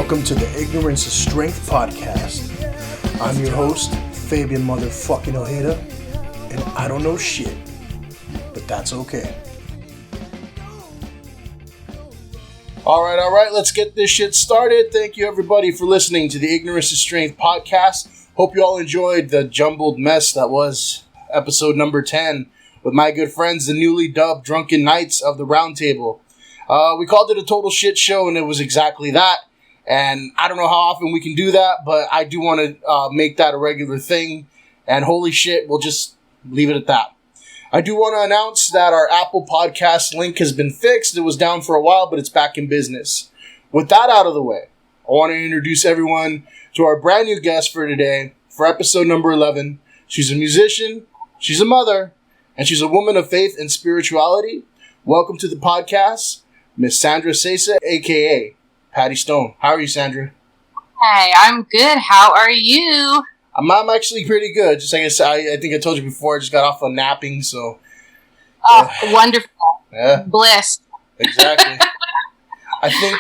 Welcome to the Ignorance is Strength podcast. I'm your host, Fabian motherfucking Ojeda, and I don't know shit, but that's okay. Alright, let's get this shit started. Thank you everybody for listening to the Ignorance is Strength podcast. Hope you all enjoyed the jumbled mess that was episode number 10 with my good friends, the newly dubbed Drunken Knights of the Round Table. We called it a total shit show, and it was exactly that. And I don't know how often we can do that, but I do want to make that a regular thing. And holy shit, we'll just leave it at that. I do want to announce that our Apple Podcast link has been fixed. It was down for a while, but it's back in business. With that out of the way, I want to introduce everyone to our brand new guest for today, for episode number 11. She's a musician, she's a mother, and she's a woman of faith and spirituality. Welcome to the podcast, Miss Sandra Seise, a.k.a. Paddi Stone. How are you, Sandra? Hey, I'm good. How are you? I'm actually pretty good. Just like I think I told you before, I just got off of napping, so... Wonderful. Yeah. Bliss. Exactly. I think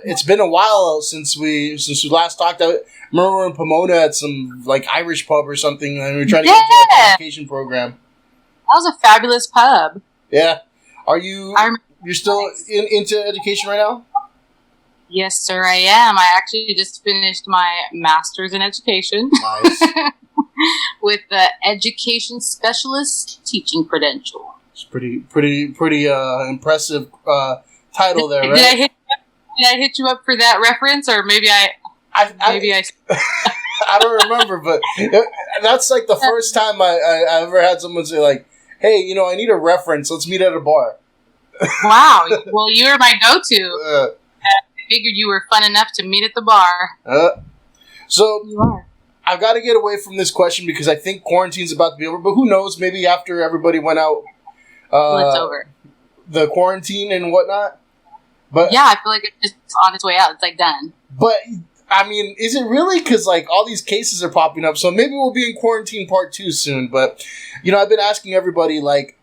it's been a while since we last talked. I remember we were in Pomona at some like Irish pub or something, and we were trying to get into an education program. That was a fabulous pub. Yeah. Are you... You're still into education right now? Yes, sir, I am. I actually just finished my master's in education. Nice. With the education specialist teaching credential. It's pretty impressive title there, right? Did I hit you up for that reference, or maybe I I don't remember, but that's like the first time I ever had someone say like, "Hey, I need a reference. Let's meet at a bar." Wow. Well, you're my go-to. I figured you were fun enough to meet at the bar. So you are. I've got to get away from this question because I think quarantine's about to be over. But who knows? Maybe after everybody went out, it's over. The quarantine and whatnot. But yeah, I feel like it's just on its way out. It's like done. But I mean, is it really? Because like all these cases are popping up, so maybe we'll be in quarantine part 2 soon. But I've been asking everybody like,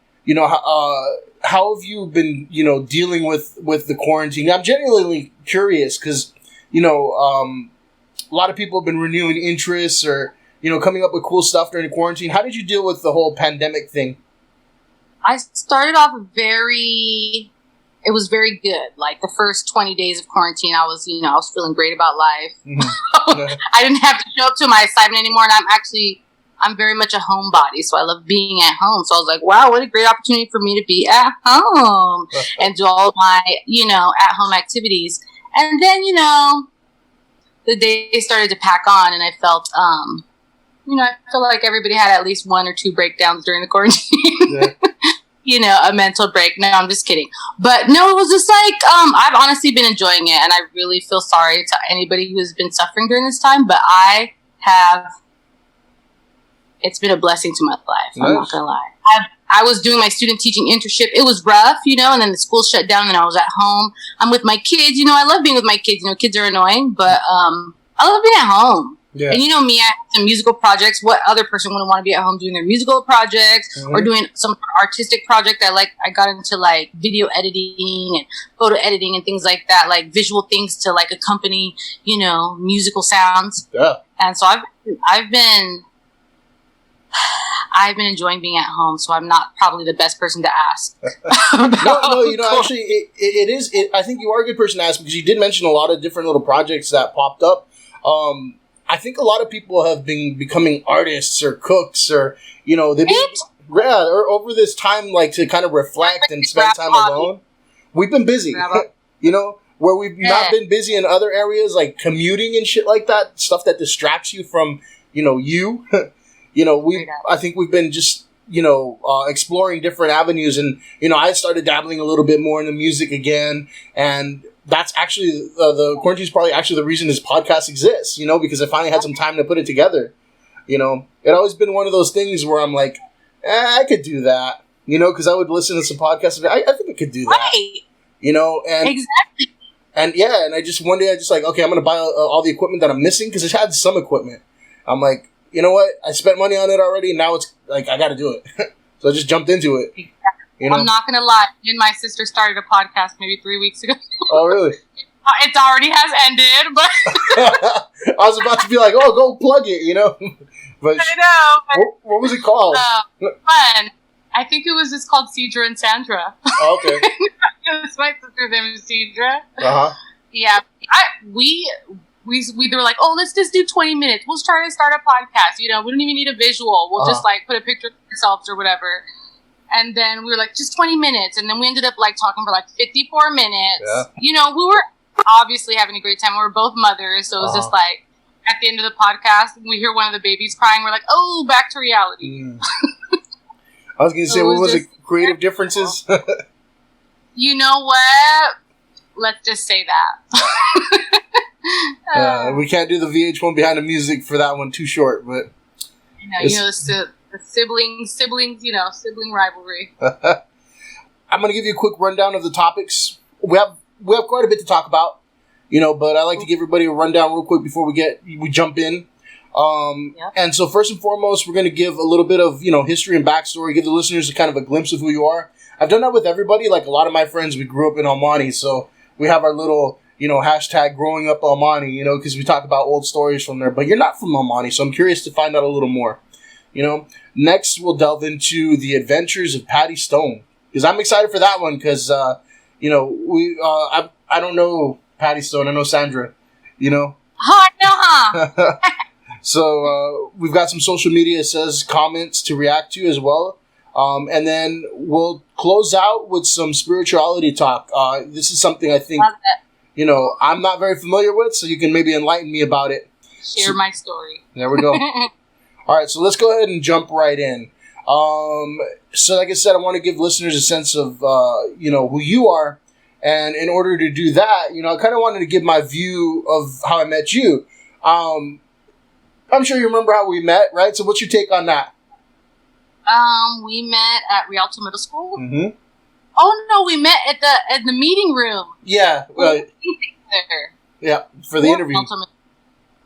how have you been, dealing with the quarantine? I'm genuinely curious because, a lot of people have been renewing interests or, coming up with cool stuff during the quarantine. How did you deal with the whole pandemic thing? I started off it was very good. Like the first 20 days of quarantine, I was feeling great about life. Mm-hmm. I didn't have to show up to my assignment anymore, and I'm very much a homebody, so I love being at home. So I was like, wow, what a great opportunity for me to be at home and do all my, at-home activities. And then, the day started to pack on, and I felt, I feel like everybody had at least 1 or 2 breakdowns during the quarantine. Yeah. A mental break. No, I'm just kidding. But no, it was just like, I've honestly been enjoying it, and I really feel sorry to anybody who has been suffering during this time, but it's been a blessing to my life. Nice. I'm not gonna lie. I was doing my student teaching internship. It was rough, and then the school shut down, and I was at home. I'm with my kids. I love being with my kids. Kids are annoying, but I love being at home. Yeah. And me, I have some musical projects. What other person wouldn't want to be at home doing their musical projects or doing some artistic project? I got into like video editing and photo editing and things like that, like visual things to like accompany, musical sounds. Yeah. And so I've been enjoying being at home, so I'm not probably the best person to ask. Actually, it is. I think you are a good person to ask because you did mention a lot of different little projects that popped up. I think a lot of people have been becoming artists or cooks or, they've been, or over this time, like to kind of reflect and spend time alone. We've been busy, where we've not been busy in other areas like commuting and shit like that, stuff that distracts you from, you. I think we've been just, exploring different avenues. And, I started dabbling a little bit more in the music again. And that's actually, the quarantine is probably actually the reason this podcast exists, because I finally had some time to put it together. It always been one of those things where I'm like, I could do that, because I would listen to some podcasts. I think I could do that, right. And exactly. And yeah, and one day I just like, okay, I'm going to buy all the equipment that I'm missing because I had some equipment. I'm like, you know what? I spent money on it already, and now it's like I got to do it. So I just jumped into it. I'm not gonna lie. Me and my sister started a podcast maybe 3 weeks ago. Oh, really? It already has ended, but I was about to be like, oh, go plug it, But I know. But, what was it called? Fun. I think it was just called Cedra and Sandra. Oh, okay. My sister's name is Cedra. Uh-huh. Yeah. We were like, oh, let's just do 20 minutes. We'll try to start a podcast. We don't even need a visual. We'll just put a picture of ourselves or whatever. And then we were like, just 20 minutes. And then we ended up talking for 54 minutes. Yeah. We were obviously having a great time. We were both mothers. So it was just at the end of the podcast, we hear one of the babies crying. We're like, oh, back to reality. I was going to say, what was it? Creative differences? You know what? Let's just say that. We can't do the VH1 behind the music for that one, too short, but... The siblings, sibling rivalry. I'm going to give you a quick rundown of the topics. We have quite a bit to talk about, but I like to give everybody a rundown real quick before we jump in. And so first and foremost, we're going to give a little bit of, history and backstory, give the listeners a kind of a glimpse of who you are. I've done that with everybody. Like a lot of my friends, we grew up in Almani, so we have our little, hashtag growing up Almani, because we talk about old stories from there. But you're not from Almani, so I'm curious to find out a little more. Next we'll delve into the adventures of Paddi Stone, because I'm excited for that one. Because I don't know Paddi Stone, I know Sandra. Oh, I know, huh? So we've got some social media says comments to react to as well, and then we'll close out with some spirituality talk. This is something I think I'm not very familiar with, so you can maybe enlighten me about it. Share my story. There we go. All right, so let's go ahead and jump right in. So like I said, I want to give listeners a sense of, who you are. And in order to do that, I kind of wanted to give my view of how I met you. I'm sure you remember how we met, right? So what's your take on that? We met at Rialto Middle School. Mm-hmm. Oh, no, we met at the meeting room. Yeah. Yeah, for the interview.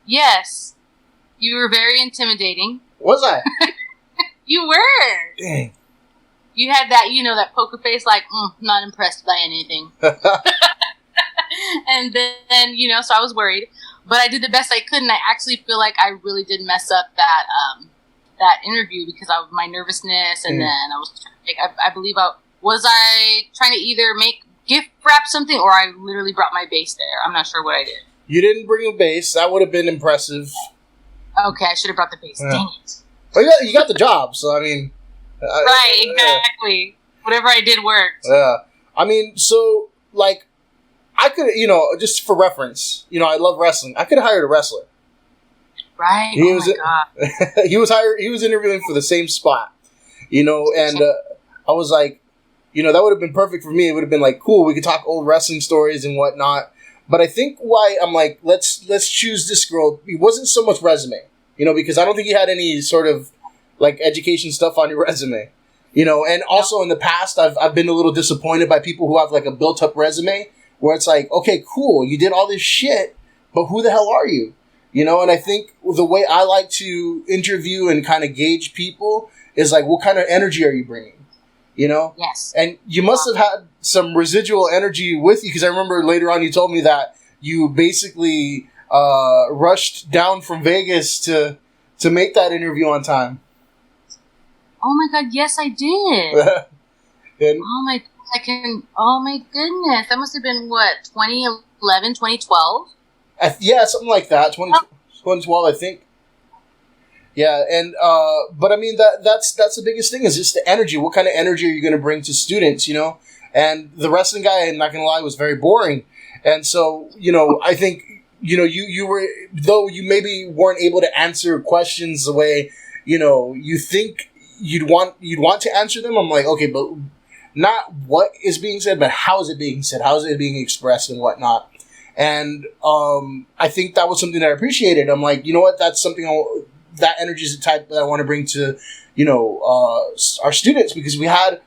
Yes. You were very intimidating. Was I? You were. Dang. You had that, that poker face, not impressed by anything. And then, so I was worried. But I did the best I could, and I actually feel like I really did mess up that interview because of my nervousness, and then I was I believe I was trying to either gift wrap something, or I literally brought my bass there. I'm not sure what I did. You didn't bring a bass. That would have been impressive. Okay, I should have brought the bass. Dang it. Well, you got the job, so I mean... right, exactly. Whatever I did worked. Yeah. I mean, so, I could, just for reference, I love wrestling. I could have hired a wrestler. Right? My God. He was interviewing for the same spot, and I was like, that would have been perfect for me. It would have been cool. We could talk old wrestling stories and whatnot. But I think why I'm like, let's choose this girl. It wasn't so much resume, because I don't think you had any sort of education stuff on your resume, and also in the past, I've been a little disappointed by people who have a built up resume where it's okay, cool, you did all this shit, but who the hell are you? And I think the way I like to interview and kind of gauge people is what kind of energy are you bringing? Yes. And you must have had some residual energy with you, because I remember later on you told me that you basically rushed down from Vegas to make that interview on time. Oh my God, yes I did. Oh my goodness. That must have been 2011, 2012? Yeah, something like that. 2012, I think. Yeah, and but I mean that's the biggest thing is just the energy. What kind of energy are you going to bring to students? And the wrestling guy, I'm not going to lie, was very boring. And so I think you were, though you maybe weren't able to answer questions the way you think you'd want to answer them. I'm like, okay, but not what is being said, but how is it being said? How is it being expressed and whatnot? And I think that was something that I appreciated. I'm like, you know what? That's something. That energy is the type that I want to bring to, our students, because we had,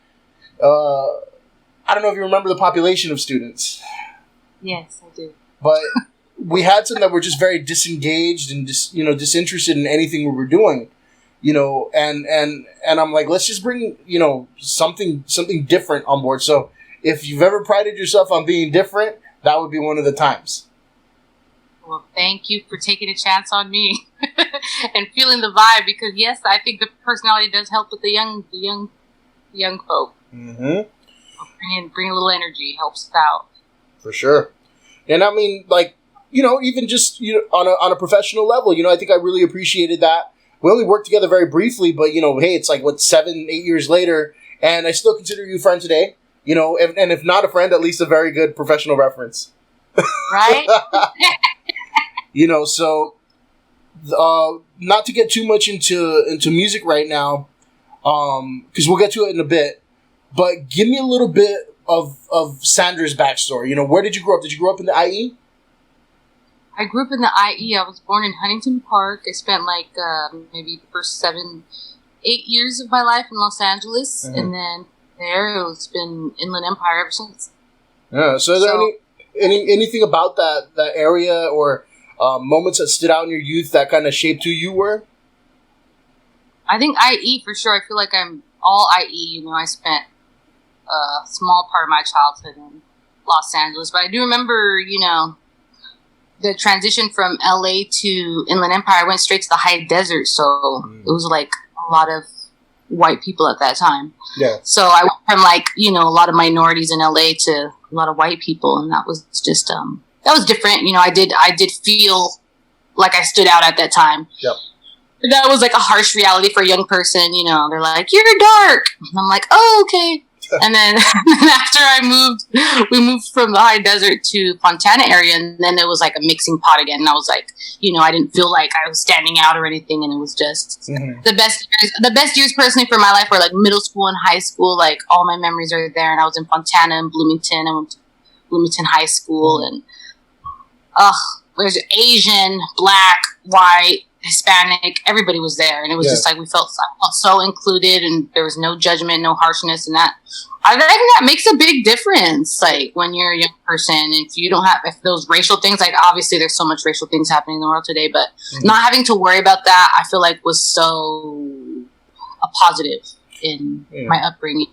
I don't know if you remember the population of students. Yes, I do. But we had some that were just very disengaged and disinterested in anything we were doing, and I'm like, let's just bring, something different on board. So if you've ever prided yourself on being different, that would be one of the times. Well, thank you for taking a chance on me and feeling the vibe, because yes, I think the personality does help with the young folk. Mm-hmm. Bring a little energy, helps out. For sure. And I mean, like, even just on a professional level, I think I really appreciated that. We only worked together very briefly, but hey, it's like 7-8 years later, and I still consider you a friend today. And if not a friend, at least a very good professional reference. Right? So not to get too much into music right now, because we'll get to it in a bit. But give me a little bit of Sandra's backstory. Where did you grow up? Did you grow up in the IE? I grew up in the IE. I was born in Huntington Park. I spent maybe the first 7-8 years of my life in Los Angeles, and then it's been Inland Empire ever since. Yeah. So, is there anything about that area or moments that stood out in your youth that kind of shaped who you were? I think IE for sure. I feel like I'm all IE. I spent a small part of my childhood in Los Angeles, but I do remember, the transition from LA to Inland Empire. I went straight to the high desert, so it was like a lot of white people at that time. Yeah. So I went from a lot of minorities in LA to a lot of white people, and that was just that was different. I did feel like I stood out at that time. Yep. That was like a harsh reality for a young person. They're like, "You're dark," and I'm like, "Oh, okay." And then after we moved from the high desert to Fontana area, and then it was like a mixing pot again. And I was like, I didn't feel like I was standing out or anything, and it was just the best years personally for my life were like middle school and high school. Like all my memories are there, and I was in Fontana and Bloomington. I went to Bloomington High School, and there's Asian, Black, white, Hispanic, everybody was there, and it was just like I felt so included, and there was no judgment, no harshness, and I think that makes a big difference. Like when you're a young person, if those racial things, like obviously there's so much racial things happening in the world today, but not having to worry about that, I feel like was so a positive in my upbringing.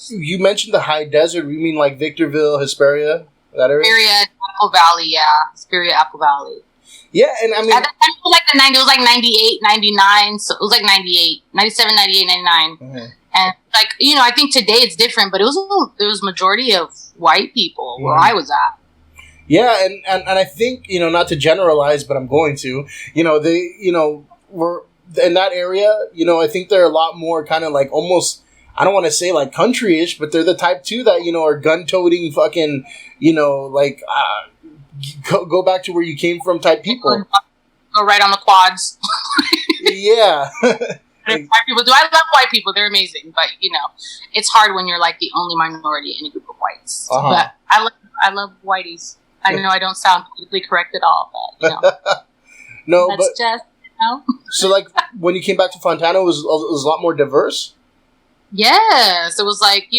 You mentioned the high desert. You mean like Victorville, Hesperia, that area? Hesperia, Apple Valley, Hesperia, Apple Valley. Yeah, and I mean... At the time, it was like the 90s, it was like 98, 99, so it was like 98, 97, 98, 99. Mm-hmm. And I think today it's different, but there was majority of white people where I was at. Yeah, and I think, not to generalize, but I'm going to, we're in that area, I think they're a lot more kind of like almost, I don't want to say like country-ish, but they're the type too that, are gun-toting fucking, go back to where you came from type people. Go right on the quads. Yeah. White people. Do I love white people? They're amazing, but it's hard when you're like the only minority in a group of whites. Uh-huh. But I love whiteys. I know I don't sound politically correct at all, but no, that's but just So like when you came back to Fontana, it was a lot more diverse. Yes, it was like,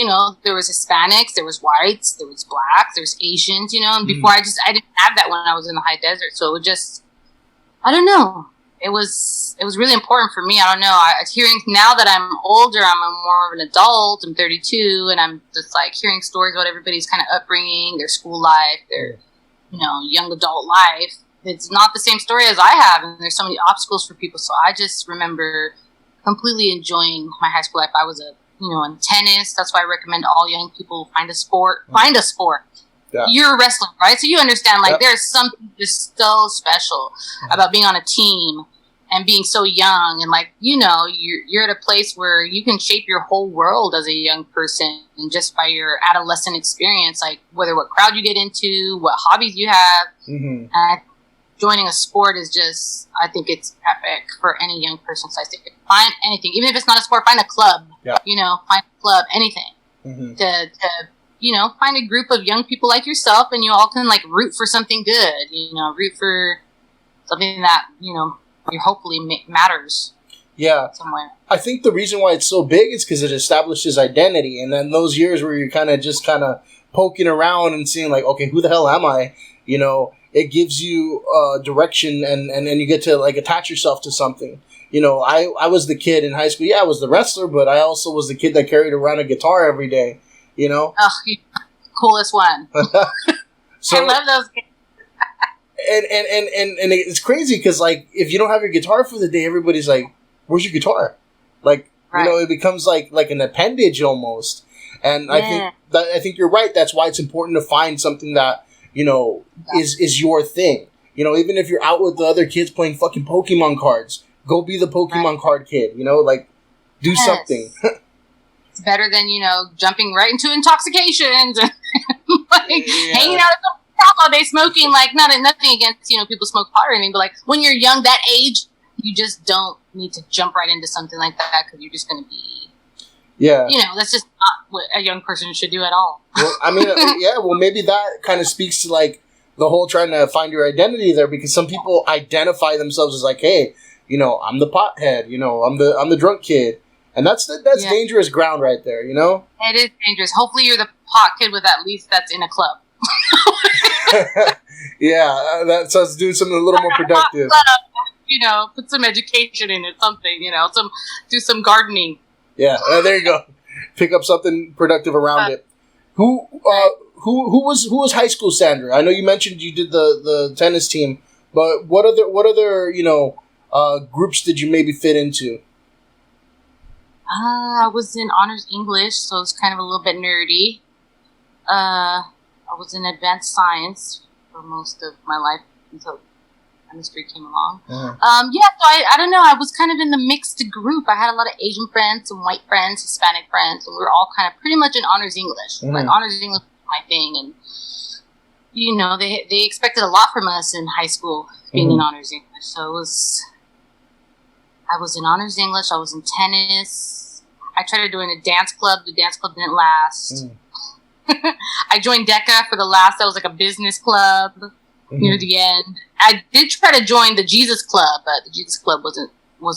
there was Hispanics, there was whites, there was blacks, there was Asians, and before I didn't have that when I was in the high desert. So it would just, I don't know. It was really important for me. I don't know. Hearing now that I'm older, I'm more of an adult. I'm 32, and I'm just like hearing stories about everybody's kind of upbringing, their school life, their, young adult life. It's not the same story as I have, and there's so many obstacles for people. So I just remember completely enjoying my high school life. I was in tennis. That's why I recommend all young people find a sport. Find a sport. Yeah. You're a wrestler, right? So you understand, there's something just so special about being on a team and being so young, and you're at a place where you can shape your whole world as a young person, and just by your adolescent experience, whether what crowd you get into, what hobbies you have, and joining a sport is just, I think it's epic for any young person. So I think find anything, even if it's not a sport, find a club. Yeah. Find a club, anything to find a group of young people like yourself, and you all can root for something good. Root for something that you hopefully matters. Yeah. Somewhere. I think the reason why it's so big is because it established his identity, and then those years where you're kind of poking around and seeing okay, who the hell am I? It gives you direction, and you get to attach yourself to something. I was the kid in high school. Yeah, I was the wrestler, but I also was the kid that carried around a guitar every day. Oh, coolest one. So, I love those kids. And it's crazy because, like, if you don't have your guitar for the day, everybody's like, "Where's your guitar?" Like, right. it becomes like an appendage almost. And Yeah. I think you're right. That's why it's important to find something that is your thing. Even if you're out with the other kids playing fucking Pokemon cards, go be the Pokemon card kid. Like, do something. It's better than jumping right into intoxications and hanging out at the house all day smoking. Like, nothing against people smoke pot or anything, but like when you're young, that age, you just don't need to jump right into something like that because you're just going to be. Yeah. That's just not what a young person should do at all. Well, I mean, yeah. Well, maybe that kind of speaks to like the whole trying to find your identity there, because some people identify themselves as like, hey, I'm the pothead, I'm the drunk kid. And that's dangerous ground right there, It is dangerous. Hopefully you're the pot kid with at least that's in a club. Yeah, that's us doing something a little more productive. Put some education in it, something, do some gardening. Yeah, there you go. Pick up something productive around it. Who was high school Sandra? I know you mentioned you did the tennis team, but what other groups did you maybe fit into? I was in honors English, so it's kind of a little bit nerdy. I was in advanced science for most of my life until chemistry came along. Uh-huh. So I don't know. I was kind of in the mixed group. I had a lot of Asian friends, some white friends, Hispanic friends, and we were all kind of pretty much in honors English. Mm-hmm. Like honors English was my thing, and they expected a lot from us in high school being in honors English. So I was in honors English. I was in tennis. I tried to join a dance club. The dance club didn't last. I joined DECA for the last. That was like a business club near the end. I did try to join the Jesus Club, but the Jesus Club was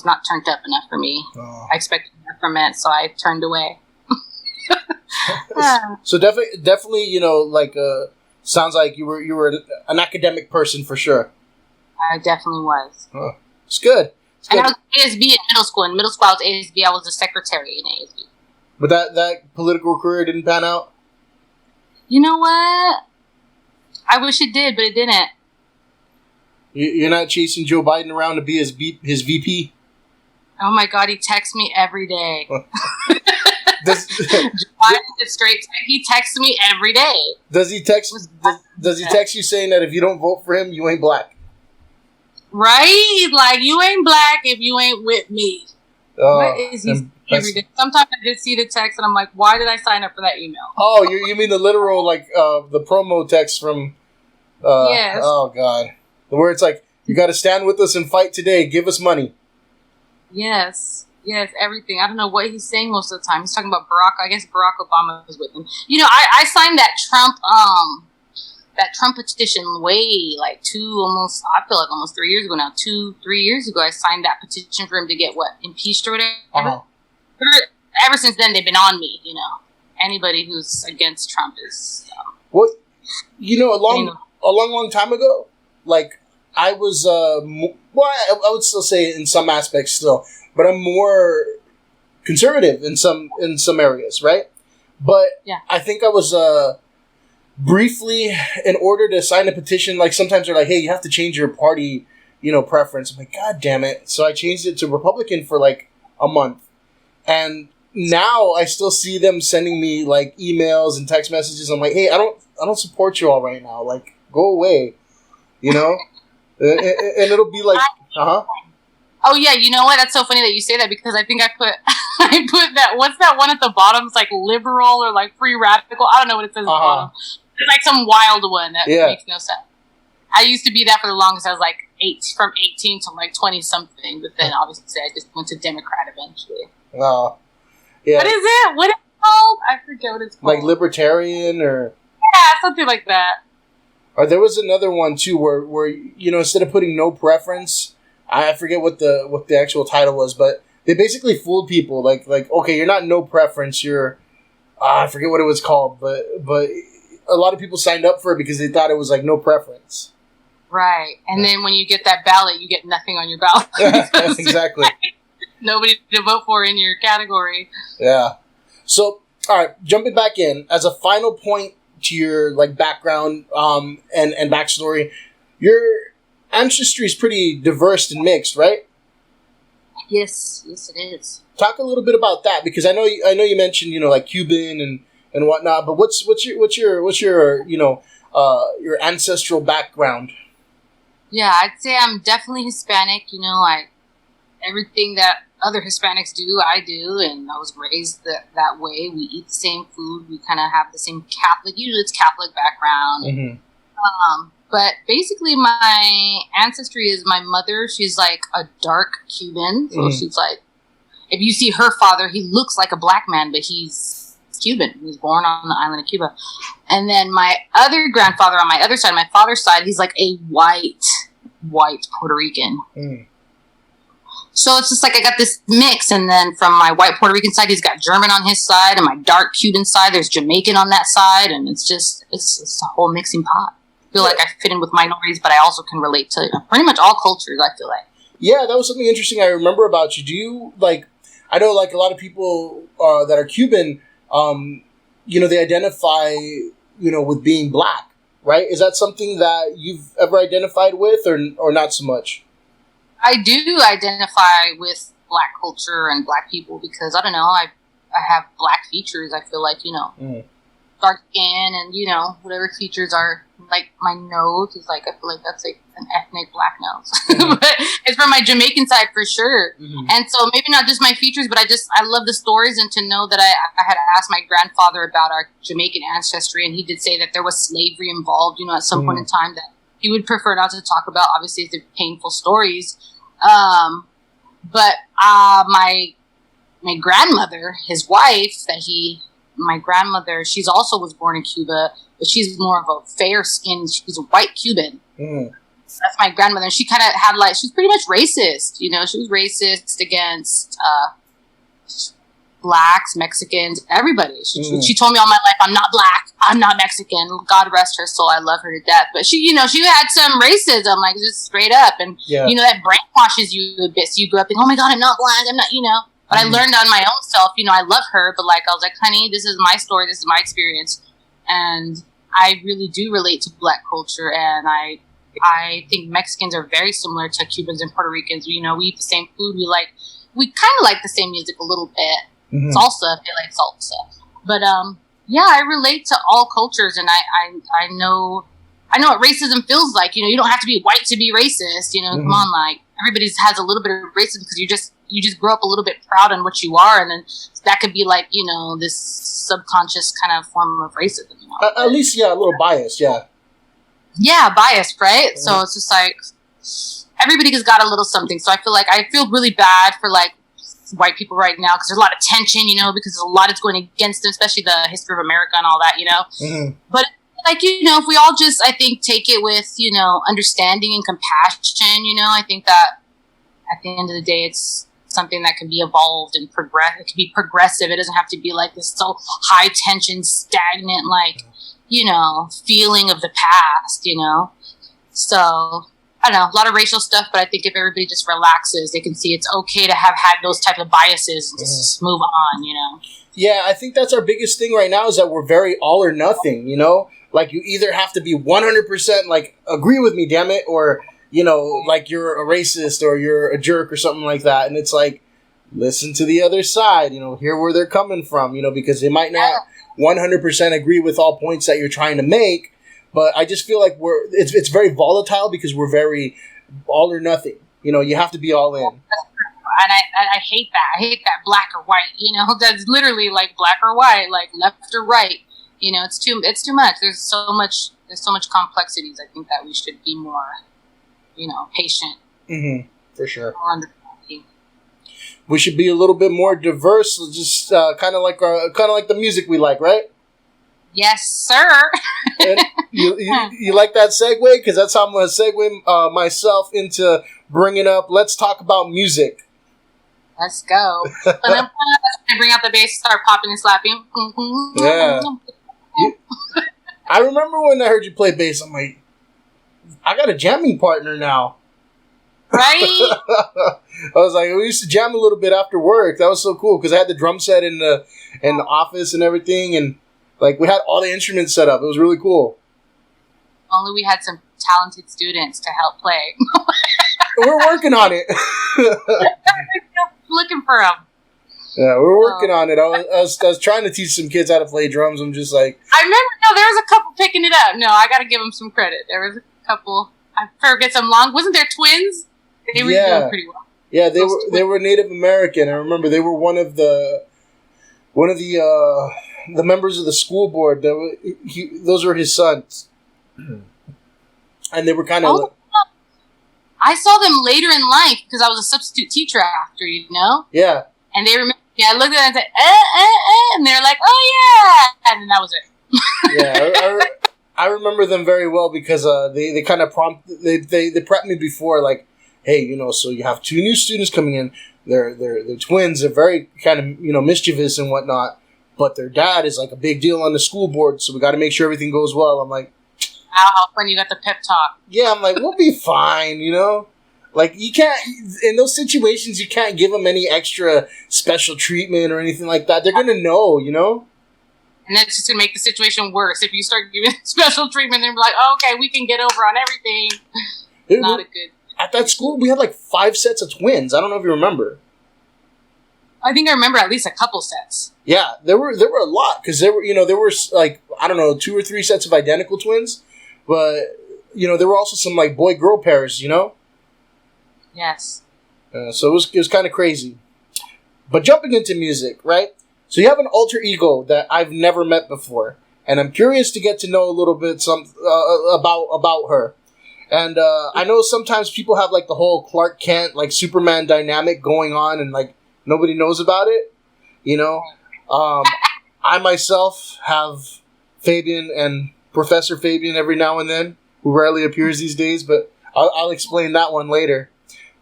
not turned up enough for me. I expected more from it, so I turned away. So definitely, sounds like you were an academic person for sure. I definitely was. Oh, it's good. And I was ASB in middle school. In middle school, I was ASB. I was the secretary in ASB. But that political career didn't pan out? You know what? I wish it did, but it didn't. You're not chasing Joe Biden around to be his VP? Oh my God, he texts me every day. He texts me every day. Does he text you saying that if you don't vote for him, you ain't black? Right? Like, you ain't black if you ain't with me. What is he every day? Sometimes I just see the text and I'm like, why did I sign up for that email? Oh, you mean the literal, the promo text from... yes. Oh, God. Where it's like, you got to stand with us and fight today. Give us money. Yes. Yes, everything. I don't know what he's saying most of the time. He's talking about I guess Barack Obama was with him. I signed that Trump petition way, I feel like almost 3 years ago now. 3 years ago, I signed that petition for him to get impeached or whatever. Uh-huh. Ever since then, they've been on me, Anybody who's against Trump is... Well, a long time ago, I was, I would still say in some aspects still, but I'm more conservative in some areas, right? But yeah. I think I was briefly, in order to sign a petition, sometimes they're like, hey, you have to change your party, preference. I'm like, God damn it. So I changed it to Republican for a month. And now I still see them sending me emails and text messages. I'm like, hey, I don't support you all right now. Go away, and it'll be Oh yeah, you know what? That's so funny that you say that, because I think I put that. What's that one at the bottom? It's liberal or free radical. I don't know what it says at the bottom. It's some wild one that makes no sense. I used to be that for the longest. I was from 18 to 20 something, but then obviously I just went to Democrat eventually. Oh, yeah. What is it? What is it called? I forget what it's called. Libertarian or... Yeah, something like that. Or there was another one too where instead of putting no preference, I forget what the actual title was, but they basically fooled people. Okay, you're not no preference, you're I forget what it was called, but a lot of people signed up for it because they thought it was no preference. Right. And then when you get that ballot, you get nothing on your ballot. Exactly. Nobody to vote for in your category. Yeah. So, all right, jumping back in, as a final point to your like background and backstory, your ancestry is pretty diverse and mixed, right? Yes, it is. Talk a little bit about that, because I know you mentioned, you know, like Cuban and whatnot, but what's your you know, your ancestral background? Yeah, I'd say I'm definitely Hispanic. You know, everything that other Hispanics do, I do, and I was raised that way. We eat the same food. We kind of have the same Catholic. Usually, it's Catholic background. Mm-hmm. But basically, my ancestry is my mother. She's like a dark Cuban, so she's like, if you see her father, he looks like a black man, but he's Cuban. He was born on the island of Cuba. And then my other grandfather on my other side, my father's side, he's like a white Puerto Rican. So it's just like I got this mix, and then from my white Puerto Rican side, he's got German on his side, and my dark Cuban side, there's Jamaican on that side, and it's a whole mixing pot. I feel like I fit in with minorities, but I also can relate to pretty much all cultures, I feel like. Yeah, that was something interesting I remember about you. Do you, like, I know, like, a lot of people that are Cuban, you know, they identify, you know, with being black, right? Is that something that you've ever identified with, or not so much? I do identify with black culture and black people because, I don't know, I have black features. I feel like, you know, dark skin and, you know, whatever features are, like my nose is like, I feel like that's like an ethnic black nose. But it's from my Jamaican side for sure. And so maybe not just my features, but I love the stories, and to know that I had asked my grandfather about our Jamaican ancestry, and he did say that there was slavery involved, you know, at some point in time that he would prefer not to talk about. Obviously, it's painful stories. But my grandmother, his wife, my grandmother, she's also was born in Cuba, but she's more of a fair skinned, she's a white Cuban. That's my grandmother. And she kind of had like, she's pretty much racist, you know, she was racist against, blacks, Mexicans, everybody. She told me all my life, I'm not black, I'm not Mexican. God rest her soul. I love her to death. But she, you know, she had some racism, like just straight up. And, you know, that brainwashes you a bit. So you grow up thinking, oh my God, I'm not black, I'm not, you know. But I learned on my own self, you know, I love her, but like, I was like, honey, this is my story, this is my experience. And I really do relate to black culture. And I think Mexicans are very similar to Cubans and Puerto Ricans. You know, we eat the same food. We kind of like the same music a little bit. Salsa, they like salsa. But, yeah, I relate to all cultures, and I know what racism feels like. You know, you don't have to be white to be racist. You know, come on, like, everybody has a little bit of racism because you just grow up a little bit proud on what you are, and then that could be like, you know, this subconscious kind of form of racism. You know? At least, yeah, a little biased, yeah. Yeah, biased, right? So it's just like everybody has got a little something. So I feel really bad for like white people right now because there's a lot of tension, you know, because a lot is going against them, especially the history of America and all that, you know. But like, you know, if we all just, I think, take it with, you know, understanding and compassion, you know, I think that at the end of the day, it's something that can be evolved and progress. It can be progressive. It doesn't have to be like this so high tension, stagnant, like, you know, feeling of the past, you know. So I don't know, a lot of racial stuff, but I think if everybody just relaxes, they can see it's okay to have had those type of biases and just move on, you know. Yeah, I think that's our biggest thing right now is that we're very all or nothing, you know. Like, you either have to be 100% like, agree with me, damn it, or, you know, like you're a racist or you're a jerk or something like that. And it's like, listen to the other side, you know, hear where they're coming from, you know, because they might not 100% agree with all points that you're trying to make. But I just feel like it's very volatile because we're very all or nothing. You know, you have to be all in. And I hate that. I hate that black or white. You know, that's literally like black or white, like left or right. You know, it's too much. There's so much complexities. I think that we should be more, you know, patient. For sure. We should be a little bit more diverse. Just kind of like the music we like, right? Yes, sir. And you like that segue? Because that's how I'm going to segue myself into bringing up, let's talk about music. Let's go. But then I bring out the bass, start popping and slapping. Yeah. I remember when I heard you play bass, I'm like, I got a jamming partner now. Right? I was like, we used to jam a little bit after work. That was so cool because I had the drum set in the office and everything, and Like, we had all the instruments set up. It was really cool. Only we had some talented students to help play. We're working on it. Looking for them. Yeah, we're working on it. I was trying to teach some kids how to play drums. I'm just like... I remember, there was a couple picking it up. No, I got to give them some credit. There was a couple... I forget some long... Wasn't there twins? They were doing pretty well. Yeah, they were Native American. I remember they were one of the members of the school board. Those were his sons. And they were kind of... I saw them later in life because I was a substitute teacher after, Yeah. And they remember, I looked at them and said, and they're like, oh yeah! And then that was it. Yeah, I remember them very well because they kind of they prepped me before, like, hey, so you have 2 new students coming in. They're twins. They're very kind of, mischievous and whatnot. But their dad is like a big deal on the school board, so we got to make sure everything goes well. I'm like, how fun you got the pep talk. Yeah, I'm like, we'll be fine, Like, you can't, in those situations, you can't give them any extra special treatment or anything like that. They're going to know, And that's just going to make the situation worse. If you start giving special treatment, they're like, oh, okay, we can get over on everything. Not a good... At that school, we had like 5 sets of twins. I don't know if you remember. I think I remember at least a couple sets. Yeah, there were a lot because there were like, I don't know, 2 or 3 sets of identical twins, but there were also some like boy-girl pairs, Yes. So it was kind of crazy. But jumping into music, right? So you have an alter ego that I've never met before, and I'm curious to get to know a little bit about her. And I know sometimes people have like the whole Clark Kent, like Superman dynamic going on, and like nobody knows about it. I myself have Fabian and Professor Fabian every now and then, who rarely appears these days, but I'll explain that one later.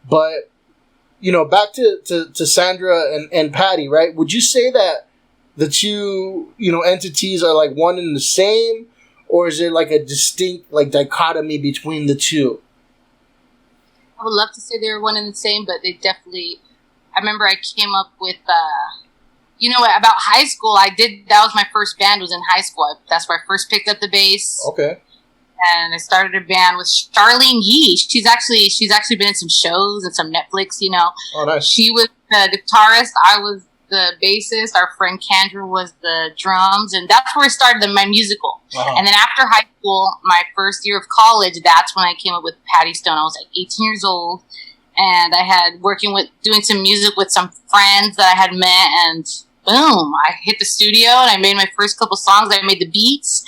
But, back to Sandra and Paddi, right? Would you say that the two, entities are like one and the same? Or is there like a distinct like dichotomy between the two? I would love to say they were one and the same, but they definitely... I remember I came up with... about high school, that was my first band was in high school. That's where I first picked up the bass. Okay. And I started a band with Charlene Yee. She's actually been in some shows and some Netflix, Oh, nice. She was the guitarist. I was the bassist. Our friend Kendra was the drums. And that's where I started my musical. Uh-huh. And then after high school, my first year of college, that's when I came up with Paddi Stone. I was like 18 years old. And I had doing some music with some friends that I had met. And boom, I hit the studio and I made my first couple songs. I made the beats.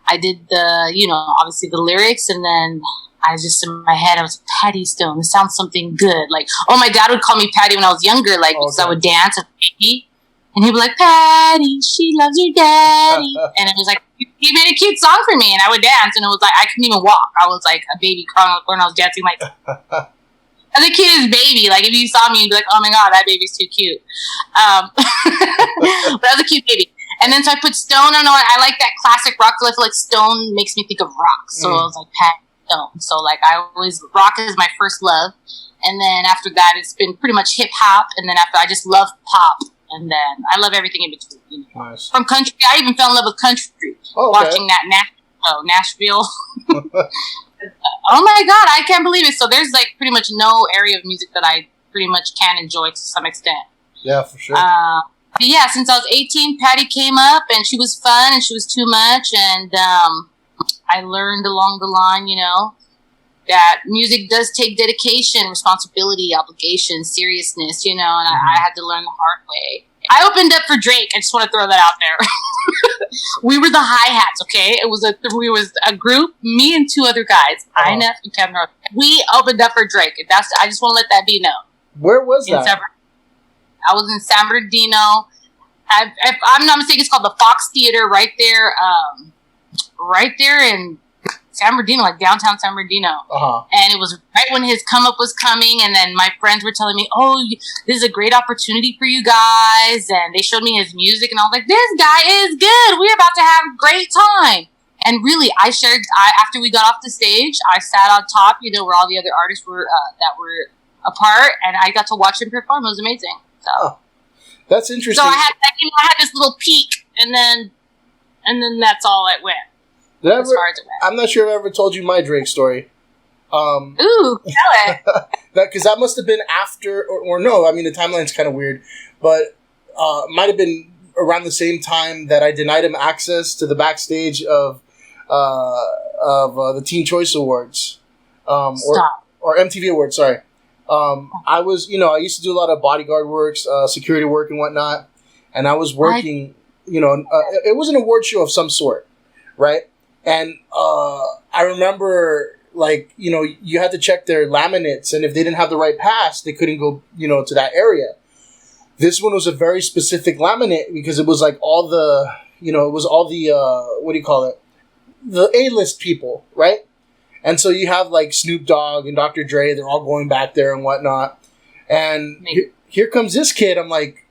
I did obviously the lyrics, and then I was just in my head, I was like, Paddi Stone, this sounds something good. Like, my dad would call me Paddi when I was younger, like, because I would dance with baby. And he'd be like, Paddi, she loves your daddy. And it was like, he made a cute song for me, and I would dance, and it was like, I couldn't even walk. I was like a baby crawling on the floor, and I was dancing like, as a cutest baby. Like, if you saw me, you'd be like, oh my God, that baby's too cute. But I was a cute baby. And then so I put Stone. I don't know. I like that classic rock. So I feel like Stone makes me think of rock. So I was like Paddi Stone. So like rock is my first love. And then after that, it's been pretty much hip hop. And then after I just love pop. And then I love everything in between. Nice. From country, I even fell in love with country. Watching that Nashville. Oh my God, I can't believe it. So there's like pretty much no area of music that I pretty much can enjoy to some extent. Yeah, for sure. But yeah, since I was 18, Paddi came up, and she was fun, and she was too much, and I learned along the line, that music does take dedication, responsibility, obligation, seriousness, and I had to learn the hard way. I opened up for Drake. I just want to throw that out there. We were the hi-hats, okay? We was a group, me and 2 other guys, INF and Kevin Rose. We opened up for Drake. And I just want to let that be known. Where was that? I was in San Bernardino. If I'm not mistaken, it's called the Fox Theater right there in San Bernardino, like downtown San Bernardino. Uh-huh. And it was right when his come up was coming, and then my friends were telling me, oh, this is a great opportunity for you guys, and they showed me his music, and I was like, this guy is good. We're about to have a great time. And really, after we got off the stage, I sat on top, where all the other artists were that were apart, and I got to watch him perform. It was amazing. So that's interesting. So I had this little peak, and then And then that's all it went. As far as it went. I'm not sure if I ever told you my Drake story. Ooh, tell it. Because that must have been after, or no, I mean, the timeline's kind of weird, but might have been around the same time that I denied him access to the backstage of the Teen Choice Awards. Or MTV Awards, sorry. I was, I used to do a lot of bodyguard works, security work and whatnot, and I was working, it was an award show of some sort, right? And I remember, like, you had to check their laminates, and if they didn't have the right pass, they couldn't go, to that area. This one was a very specific laminate because it was like all the, it was all the, what do you call it? The A-list people, right? And so you have like Snoop Dogg and Dr. Dre, they're all going back there and whatnot. And here comes this kid. I'm like,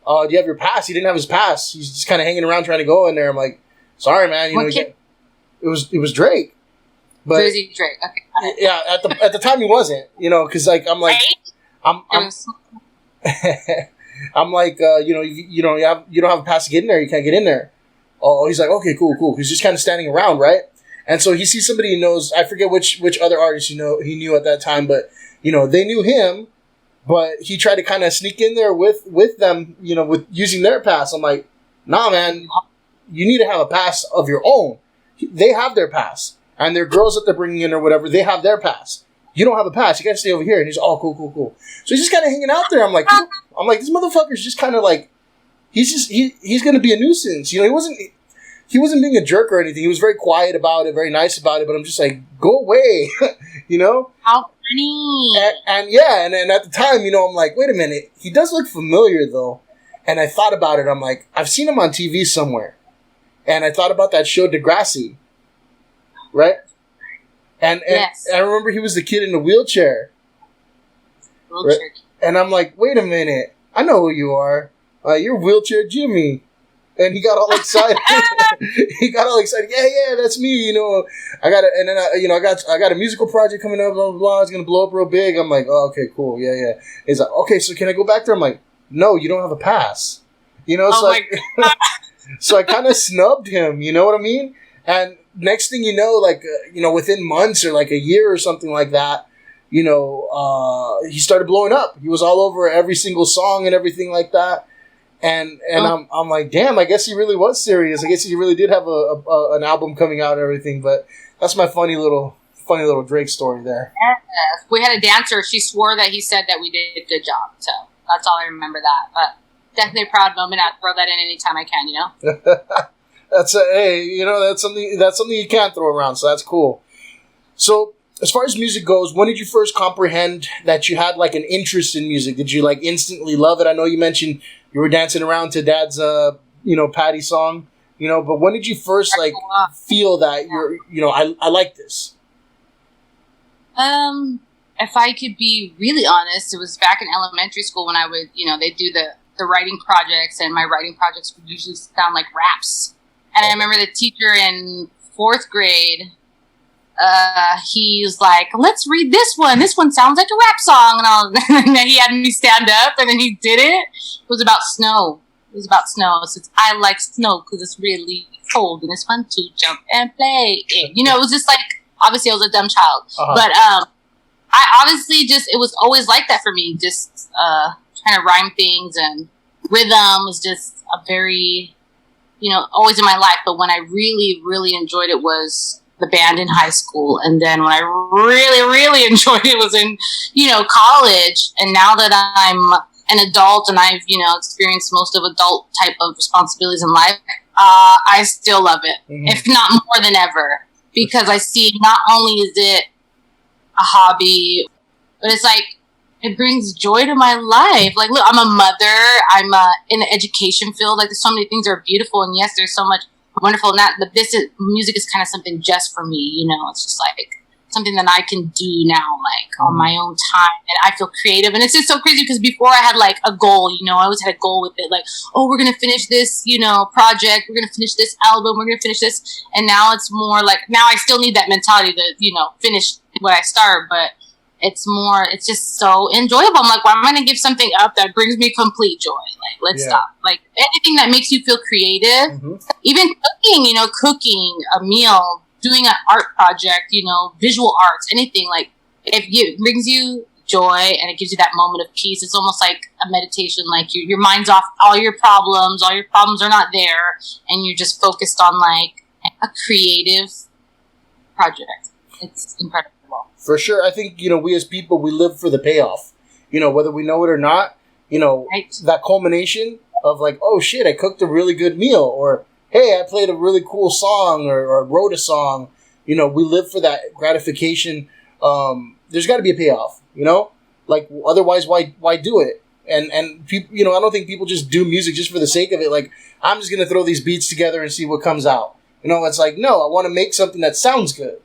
do you have your pass? He didn't have his pass. He's just kind of hanging around trying to go in there. I'm like, sorry, man. It was Drake. But Drizzy Drake. Okay. Yeah, at the time he wasn't, because like I'm like, I'm like, you don't have a pass to get in there. You can't get in there. Oh, he's like, okay, cool. He's just kind of standing around, right? And so he sees somebody he knows. I forget which other artist he knew at that time, but they knew him. But he tried to kind of sneak in there with them, with using their pass. I'm like, nah, man, you need to have a pass of your own. They have their pass, and their girls that they're bringing in or whatever, they have their pass. You don't have a pass. You got to stay over here. And he's cool. So he's just kind of hanging out there. I'm like, this motherfucker's just kind of like, he's going to be a nuisance. He wasn't being a jerk or anything. He was very quiet about it, very nice about it. But I'm just like, go away, How funny. And at the time, I'm like, wait a minute. He does look familiar, though. And I thought about it. I'm like, I've seen him on TV somewhere. And I thought about that show, Degrassi. Right? And yes. I remember he was the kid in the wheelchair. Right? And I'm like, wait a minute. I know who you are. You're Wheelchair Jimmy. And he got all excited. Yeah, that's me. I got a musical project coming up. Blah blah blah. It's gonna blow up real big. I'm like, oh, okay, cool. Yeah. He's like, okay, so can I go back there? I'm like, no, you don't have a pass. So I kind of snubbed him. You know what I mean? And next thing you know, like within months or like a year or something like that, he started blowing up. He was all over every single song and everything like that. And I'm like, damn, I guess he really was serious. I guess he really did have an album coming out and everything. But that's my funny little Drake story there. Yes. We had a dancer. She swore that he said that we did a good job. So that's all I remember that. But definitely a proud moment. I'd throw that in anytime I can, That's something you can't throw around. So that's cool. So as far as music goes, when did you first comprehend that you had like an interest in music? Did you like instantly love it? I know you mentioned you were dancing around to Dad's, Paddi song, but when did you first like feel that I like this? If I could be really honest, it was back in elementary school when I would, they do the writing projects, and my writing projects would usually sound like raps. And I remember the teacher in 4th grade, he's like, let's read this one. This one sounds like a rap song. And then he had me stand up, and then he did it. It was about snow. So I like snow because it's really cold and it's fun to jump and play it. It was just like, obviously I was a dumb child. Uh-huh. But I obviously it was always like that for me. Just trying to rhyme things, and rhythm was just a very, always in my life. But when I really, really enjoyed it was the band in high school. And then when I really, really enjoyed it was in, college. And now that I'm an adult and I've, experienced most of adult type of responsibilities in life, I still love it, if not more than ever, because I see not only is it a hobby, but it's like, it brings joy to my life. Like, look, I'm a mother. I'm in the education field. Like, there's so many things that are beautiful. And yes, there's so much wonderful in that. But music is kind of something just for me. It's just like something that I can do now, like on my own time. And I feel creative. And it's just so crazy because before I had like a goal, I always had a goal with it. Like, oh, we're going to finish this, project. We're going to finish this album. We're going to finish this. And now it's more like, now I still need that mentality to, finish what I start. But it's just so enjoyable. I'm like, why am I going to give something up that brings me complete joy? Like, let's stop. Like, anything that makes you feel creative, even cooking a meal, doing an art project, visual arts, anything, like, if it brings you joy and it gives you that moment of peace, it's almost like a meditation. Like, your mind's off all your problems are not there, and you're just focused on like a creative project. It's incredible. For sure. I think, we as people, we live for the payoff, whether we know it or not, right. That culmination of like, oh shit, I cooked a really good meal, or hey, I played a really cool song or wrote a song. We live for that gratification. There's got to be a payoff, like, otherwise why do it? And people, I don't think people just do music just for the sake of it. Like, I'm just going to throw these beats together and see what comes out. It's like, no, I want to make something that sounds good,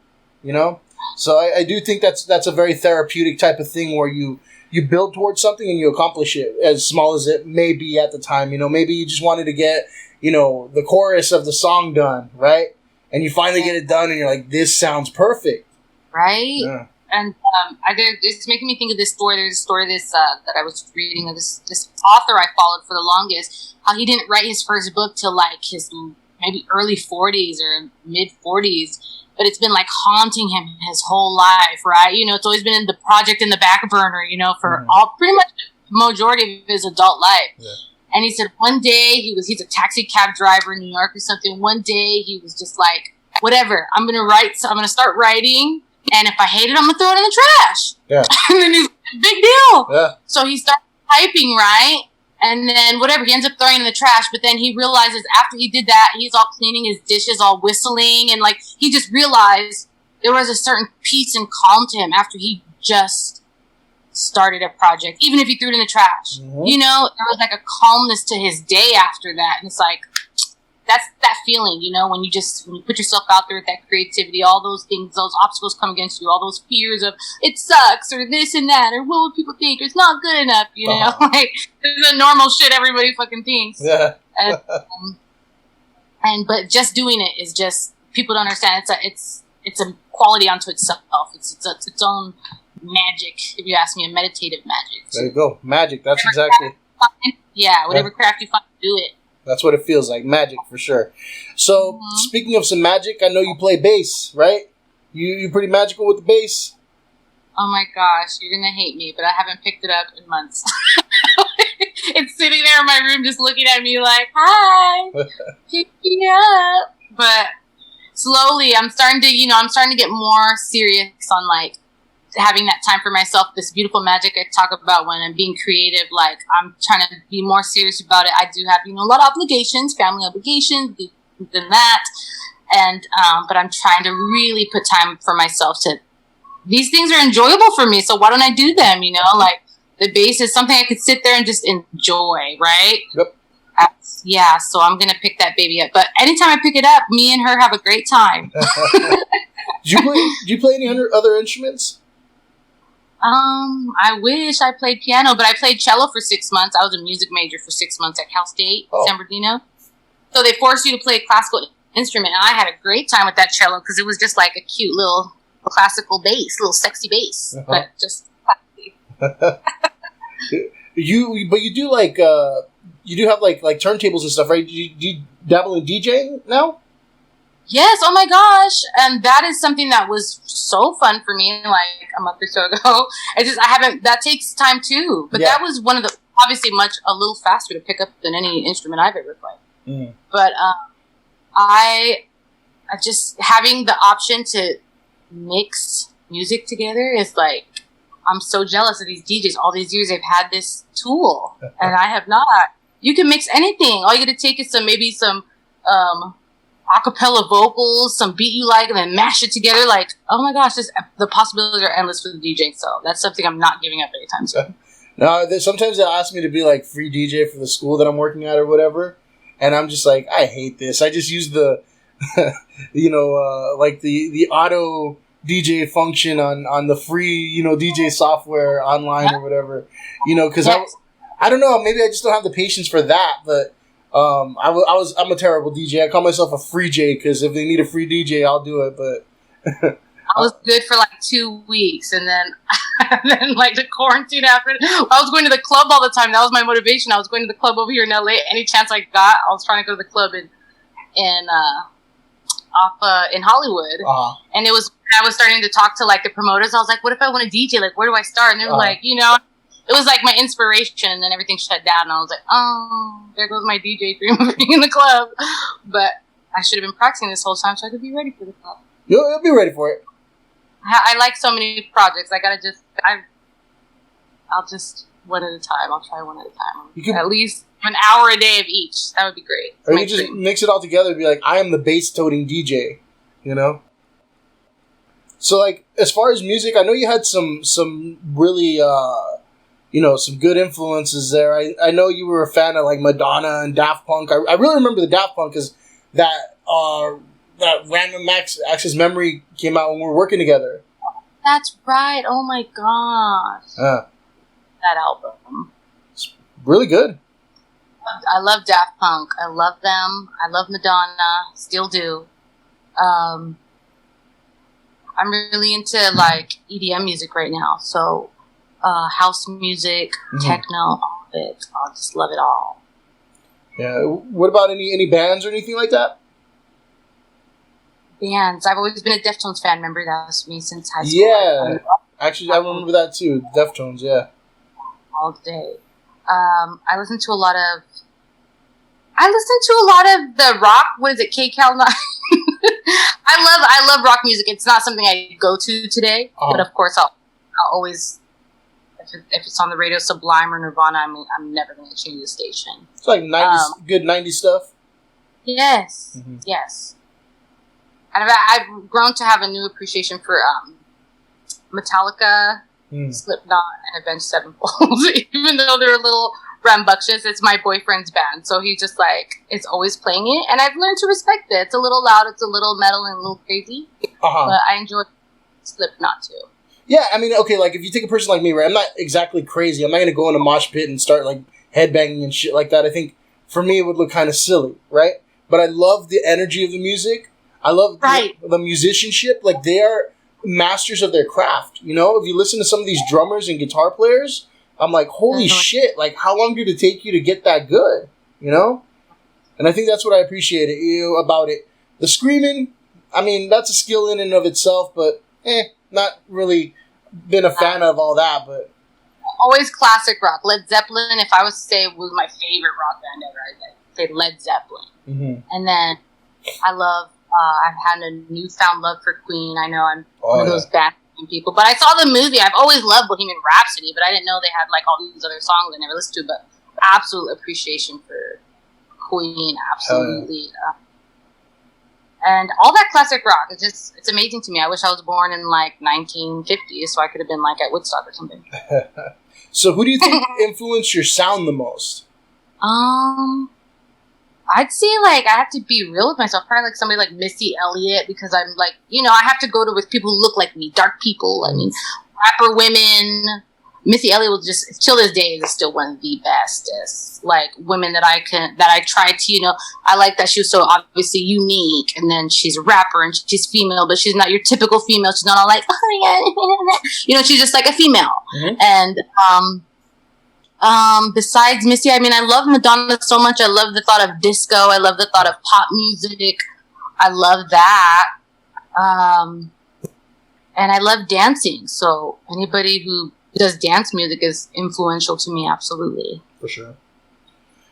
So I do think that's a very therapeutic type of thing where you build towards something and you accomplish it, as small as it may be at the time. Maybe you just wanted to get, the chorus of the song done, right? And you finally get it done and you're like, this sounds perfect. Right? Yeah. And it's making me think of this story. There's a story that I was reading of this author I followed for the longest, how he didn't write his first book till like his maybe early 40s or mid 40s. But it's been like haunting him his whole life, right? It's always been in the project in the back burner, for all pretty much the majority of his adult life. Yeah. And he said one day he's a taxi cab driver in New York or something. One day he was just like, whatever, I'm going to start writing. And if I hate it, I'm going to throw it in the trash. Yeah. And then he's like, big deal. Yeah. So he started typing, right? And then whatever, he ends up throwing it in the trash. But then he realizes after he did that, he's all cleaning his dishes, all whistling. And like, he just realized there was a certain peace and calm to him after he just started a project, even if he threw it in the trash. Mm-hmm. There was like a calmness to his day after that. And it's like, that's that feeling, when you put yourself out there with that creativity, all those things, those obstacles come against you, all those fears of it sucks or this and that, or what would people think, or it's not good enough, like, this is the normal shit everybody fucking thinks. Yeah. But just doing it is just, people don't understand. It's a quality unto itself. It's its own magic, if you ask me, a meditative magic. There you go. Magic. That's exactly. Whatever craft you find, do it. That's what it feels like. Magic, for sure. So, speaking of some magic, I know you play bass, right? You pretty magical with the bass? Oh my gosh, you're going to hate me, but I haven't picked it up in months. It's sitting there in my room just looking at me like, hi, pick me up. But slowly, I'm starting to get more serious on like having that time for myself, this beautiful magic I talk about when I'm being creative. Like, I'm trying to be more serious about it. I do have, a lot of obligations, family obligations, than that. And, but I'm trying to really put time for myself these things are enjoyable for me. So why don't I do them? Like, the bass is something I could sit there and just enjoy. Right. Yep. So I'm going to pick that baby up. But anytime I pick it up, me and her have a great time. Do you play any other instruments? I wish I played piano, but I played cello for 6 months. I was a music major for 6 months at Cal State, San Bernardino. So they forced you to play a classical instrument, and I had a great time with that cello because it was just like a cute little classical bass, little sexy bass, but just classy. You do like you do have like turntables and stuff, right? Do you dabble in DJing now? Yes, oh my gosh. And that is something that was so fun for me like a month or so ago. That takes time too. But that was one of the, obviously a little faster to pick up than any instrument I've ever played. Mm. But I just, having the option to mix music together is like, I'm so jealous of these DJs. All these years they've had this tool and I have not. You can mix anything. All you got to take is some acapella vocals, some beat you like, and then mash it together. Like, oh my gosh, the possibilities are endless for the DJing. So that's something I'm not giving up anytime soon. No, sometimes they'll ask me to be like free DJ for the school that I'm working at or whatever, and I'm just like, I hate this. I just use the, like the auto DJ function on the free, DJ software online or whatever, because I don't know, maybe I just don't have the patience for that, but. I'm a terrible DJ. I call myself a free J because if they need a free DJ, I'll do it. But I was good for like 2 weeks, and then like the quarantine happened. I was going to the club all the time. That was my motivation. I was going to the club over here in LA. Any chance I got, I was trying to go to the club in Hollywood. And it was, I was starting to talk to like the promoters. I was like, what if I want to DJ? Like, where do I start? And they were like, you know, it was like my inspiration, and then everything shut down. And I was like, oh, there goes my DJ dream of being in the club. But I should have been practicing this whole time so I could be ready for the club. You'll be ready for it. I like so many projects. I'll just one at a time. I'll try one at a time. You can, at least an hour a day of each. That would be great. Or you just mix it all together and be like, I am the bass-toting DJ, you know? So, like, as far as music, I know you had some really, you know, some good influences there. I know you were a fan of, like, Madonna and Daft Punk. I really remember the Daft Punk because that Random Access Memory came out when we were working together. That's right. Oh, my gosh. That album. It's really good. I love Daft Punk. I love them. I love Madonna. Still do. I'm really into like EDM music right now. So house music, techno, all of it. I just love it all. Yeah. What about any bands or anything like that? Bands. I've always been a Deftones fan. Remember, that was me since high school. Yeah. Actually, I remember that too. Deftones, yeah. All day. I listen to a lot of the rock. What is it? K-Cal 9. I love rock music. It's not something I go to today, but of course I'll always, if it's on the radio, Sublime or Nirvana. I'm never going to change the station. It's like 90s, good 90s stuff. Yes, yes. And I've grown to have a new appreciation for Metallica, Slipknot, and Avenged Sevenfold. Even though they're a little rambunctious, it's my boyfriend's band, so he just like is always playing it, and I've learned to respect it. It's a little loud, it's a little metal, and a little crazy, but I enjoy Slipknot too. Yeah, I mean, okay, like if you take a person like me, right? I'm not exactly crazy. I'm not gonna go in a mosh pit and start like headbanging and shit like that. I think for me it would look kind of silly, right? But I love the energy of the music. I love the musicianship. Like, they are masters of their craft. You know, if you listen to some of these drummers and guitar players, I'm like, holy shit! Like, how long did it take you to get that good? You know, and I think that's what I appreciate about it. The screaming, I mean, that's a skill in and of itself, but not really been a fan of all that. But always classic rock. Led Zeppelin. If I was to say it was my favorite rock band ever, I'd say Led Zeppelin. And then I love. I've had a newfound love for Queen. I know I'm one of those bad people, but I saw the movie. I've always loved Bohemian Rhapsody, but I didn't know they had like all these other songs I never listened to. But absolute appreciation for Queen, absolutely, and all that classic rock. It's amazing to me. I wish I was born in like 1950, so I could have been like at Woodstock or something. So, who do you think influenced your sound the most? I'd say, like, I have to be real with myself. Probably, like, somebody like Missy Elliott, because I'm, like, you know, I have to go to with people who look like me, dark people. I mean, rapper women. Missy Elliott will just, till this day, is still one of the bestest, like, women that I try to, you know, I like that she was so obviously unique, and then she's a rapper, and she's female, but she's not your typical female. She's not all like, oh, yeah, you know, she's just, like, a female. And, besides Missy, I mean, I love Madonna so much. I love the thought of disco. I love the thought of pop music. I love that. And I love dancing. So anybody who does dance music is influential to me, absolutely. For sure.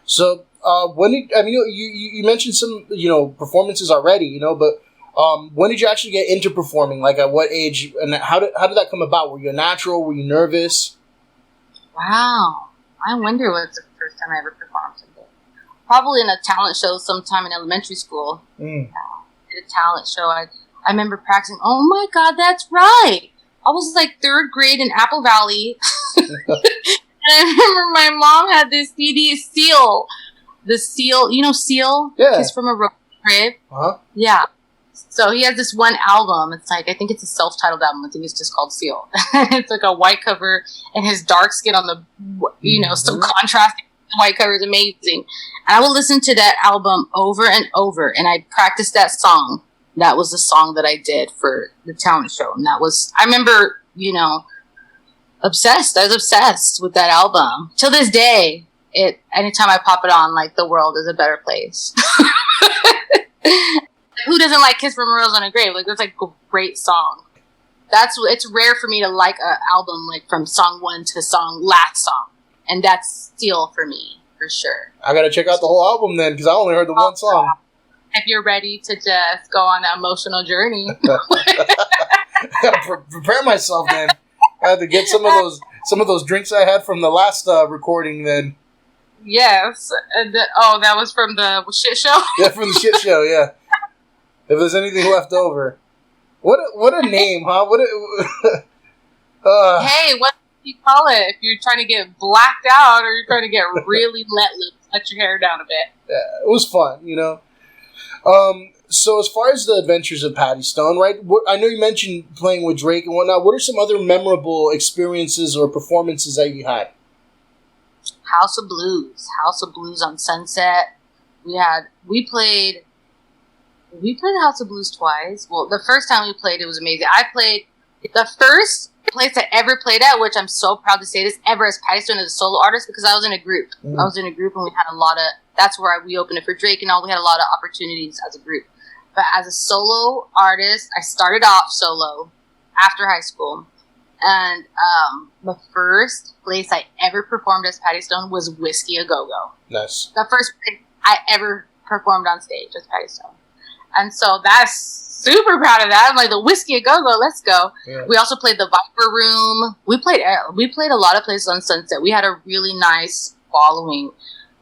So, you mentioned some, you know, performances already, you know, but when did you actually get into performing? Like, at what age? And how did that come about? Were you a natural? Were you nervous? Wow. I wonder what's the first time I ever performed something. Probably in a talent show sometime in elementary school. Did a talent show. I remember practicing. Oh my God, that's right. I was like 3rd grade in Apple Valley. And I remember my mom had this CD, Seal. The Seal, you know Seal? Yeah. He's from a road trip. Uh-huh. Yeah. So he has this one album. It's like, I think it's a self-titled album. I think it's just called Seal. It's like a white cover, and his dark skin on the, you know, some contrasting white cover is amazing. And I will listen to that album over and over, and I practice that song that was the song that I did for the talent show. And that was, I remember, you know, obsessed. I was obsessed with that album. Till this day, anytime I pop it on, like, the world is a better place. Who doesn't like Kiss from a Rose on a Grave? Like, that's like a great song. It's rare for me to like an album, like, from song 1 to last song. And that's Steel for me, for sure. I gotta check out the whole album then, because I only heard the one song. If you're ready to just go on an emotional journey. Gotta prepare myself then. I had to get some of those drinks I had from the last recording then. Yes. That was from the shit show? Yeah, from the shit show, yeah. If there's anything left over. What a name, huh? Hey, what do you call it? If you're trying to get blacked out or you're trying to get really let your hair down a bit. Yeah, it was fun, you know. So as far as the adventures of Paddi Stone, right? I know you mentioned playing with Drake and whatnot. What are some other memorable experiences or performances that you had? House of Blues on Sunset. We played House of Blues twice. Well, the first time we played, it was amazing. I played the first place I ever played at, which I'm so proud to say this, ever as Paddi Stone as a solo artist, because I was in a group. I was in a group and we had a lot of, that's where we opened it for Drake and all. We had a lot of opportunities as a group. But as a solo artist, I started off solo after high school. And the first place I ever performed as Paddi Stone was Whiskey A Go-Go. Nice. The first place I ever performed on stage as Paddi Stone. And so that's super proud of that. I'm like, the Whiskey A Go-Go, let's go. Yeah. We also played the Viper Room. We played a lot of places on Sunset. We had a really nice following.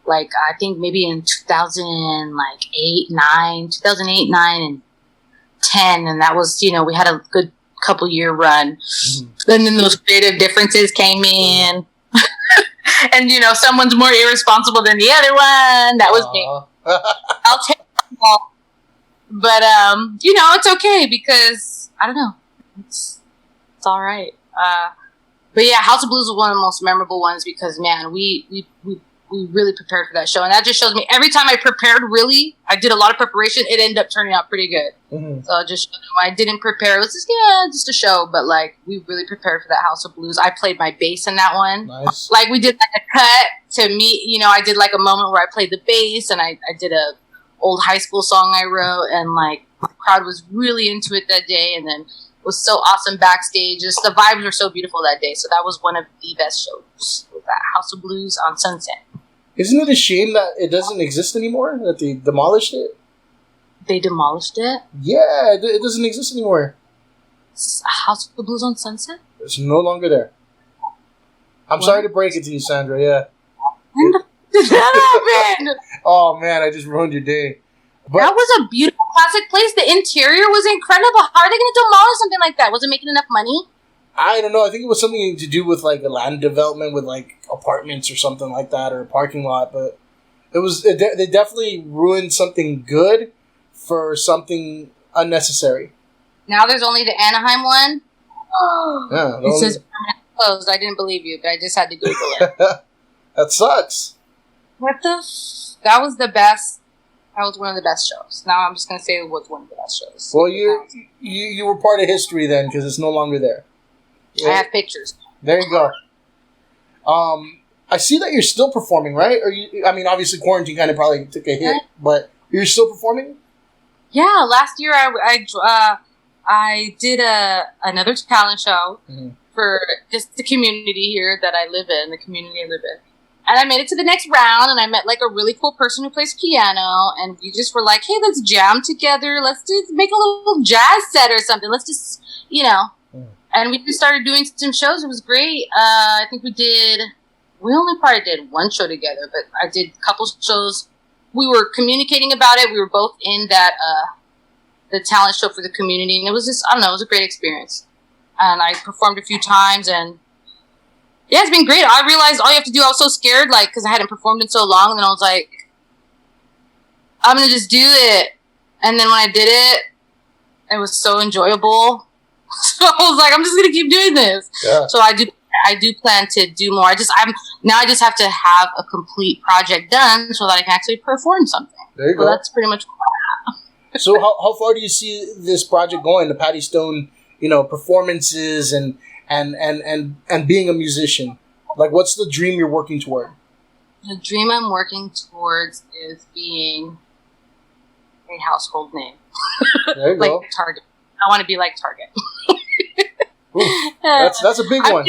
Like, I think maybe in 2008, 9, and 10. And that was, you know, we had a good couple year run. Mm-hmm. And then those creative differences came in. And, you know, someone's more irresponsible than the other one. That was me. I'll take it all. But, you know, it's okay because, I don't know, it's all right. But yeah, House of Blues was one of the most memorable ones because, man, we really prepared for that show. And that just shows me every time I prepared, really, I did a lot of preparation, it ended up turning out pretty good. Mm-hmm. So it just, I didn't prepare. It was just a show. But, like, we really prepared for that House of Blues. I played my bass in that one. Nice. Like, we did, like, a cut to me. You know, I did, like, a moment where I played the bass and I did a old high school song I wrote, and like the crowd was really into it that day, and then it was so awesome backstage. Just the vibes were so beautiful that day. So that was one of the best shows, with that House of Blues on Sunset. Isn't it a shame that it doesn't exist anymore? That they demolished it? They demolished it? Yeah, it doesn't exist anymore. House of the Blues on Sunset? It's no longer there. I'm sorry to break it to you, Sandra. Yeah. When the did that happen? Oh man, I just ruined your day. But that was a beautiful classic place. The interior was incredible. How are they going to demolish something like that? Was it making enough money? I don't know. I think it was something to do with like a land development with like apartments or something like that, or a parking lot. But they definitely ruined something good for something unnecessary. Now there's only the Anaheim one. Yeah, it says closed. I didn't believe you, but I just had to Google it. That sucks. That was the best. That was one of the best shows. Now I'm just going to say it was one of the best shows. Well, you were part of history then, because it's no longer there. Yeah. I have pictures. There you go. I see that you're still performing, right? I mean, obviously quarantine kind of probably took a hit, but you're still performing? Yeah, last year I did another talent show for just the community here that I live in, the community I live in. And I made it to the next round, and I met, like, a really cool person who plays piano, and we just were like, hey, let's jam together. Let's just make a little jazz set or something. Let's just, you know. And we just started doing some shows. It was great. I think we only probably did one show together, but I did a couple shows. We were communicating about it. We were both in that, the talent show for the community, and it was just, I don't know, it was a great experience. And I performed a few times, and yeah, it's been great. I realized all you have to do, I was so scared, like, because I hadn't performed in so long, and then I was like, I'm going to just do it. And then when I did it, it was so enjoyable. So I was like, I'm just going to keep doing this. Yeah. So I do plan to do more. I just have to have a complete project done so that I can actually perform something. There you go. That's pretty much what I have. So how far do you see this project going? The Paddi Stone, performances and being a musician. Like, what's the dream you're working toward? The dream I'm working towards is being a household name. There you go. Like Target. I want to be like Target. Ooh, that's a big one.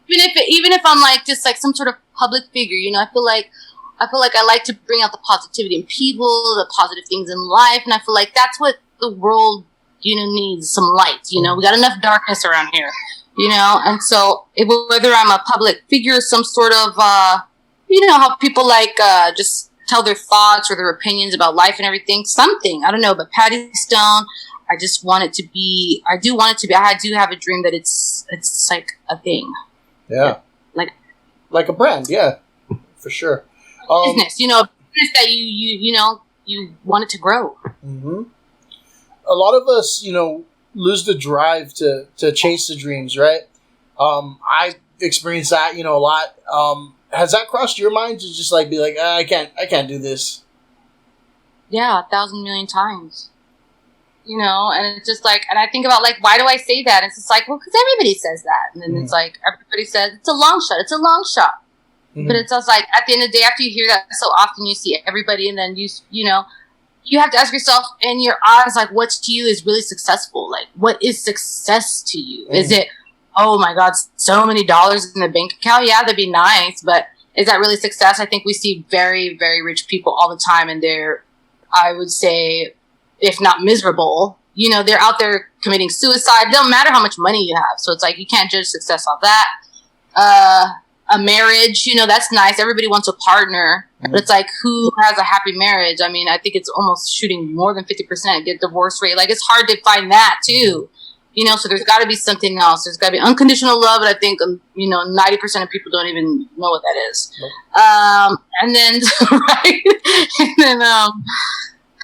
Even if I'm like just like some sort of public figure, I feel like I like to bring out the positivity in people, the positive things in life, and I feel like that's what the world, needs, some light. We got enough darkness around here, and so whether I'm a public figure, some sort of, how people like just tell their thoughts or their opinions about life and everything, something, I don't know, but Paddi Stone, I just want it to be, I do have a dream that it's like a thing. Yeah. Like a brand, yeah, for sure. Business, business that you want it to grow. Mm-hmm. A lot of us, lose the drive to chase the dreams, right? I experienced that, a lot. Has that crossed your mind to just like be like, I can't do this? Yeah, 1,000 million times. And it's just like, and I think about like, why do I say that? And it's just like, well, because everybody says that. And then it's like, everybody says, it's a long shot. It's a long shot. Mm-hmm. But it's just like, at the end of the day, after you hear that so often, you see everybody, and then you have to ask yourself in your eyes, like, what to you is really successful? Like, what is success to you? Mm-hmm. Is it, oh my God, so many dollars in the bank account? Yeah, that'd be nice. But is that really success? I think we see very, very rich people all the time, and they're, I would say, if not miserable, they're out there committing suicide. It don't matter how much money you have. So it's like, you can't judge success off that. A marriage, that's nice. Everybody wants a partner. Mm-hmm. But it's like, who has a happy marriage? I mean, I think it's almost shooting more than 50% get divorce rate. Like, it's hard to find that too. So there's got to be something else. There's got to be unconditional love, but I think, 90% of people don't even know what that is. Nope. And then, right?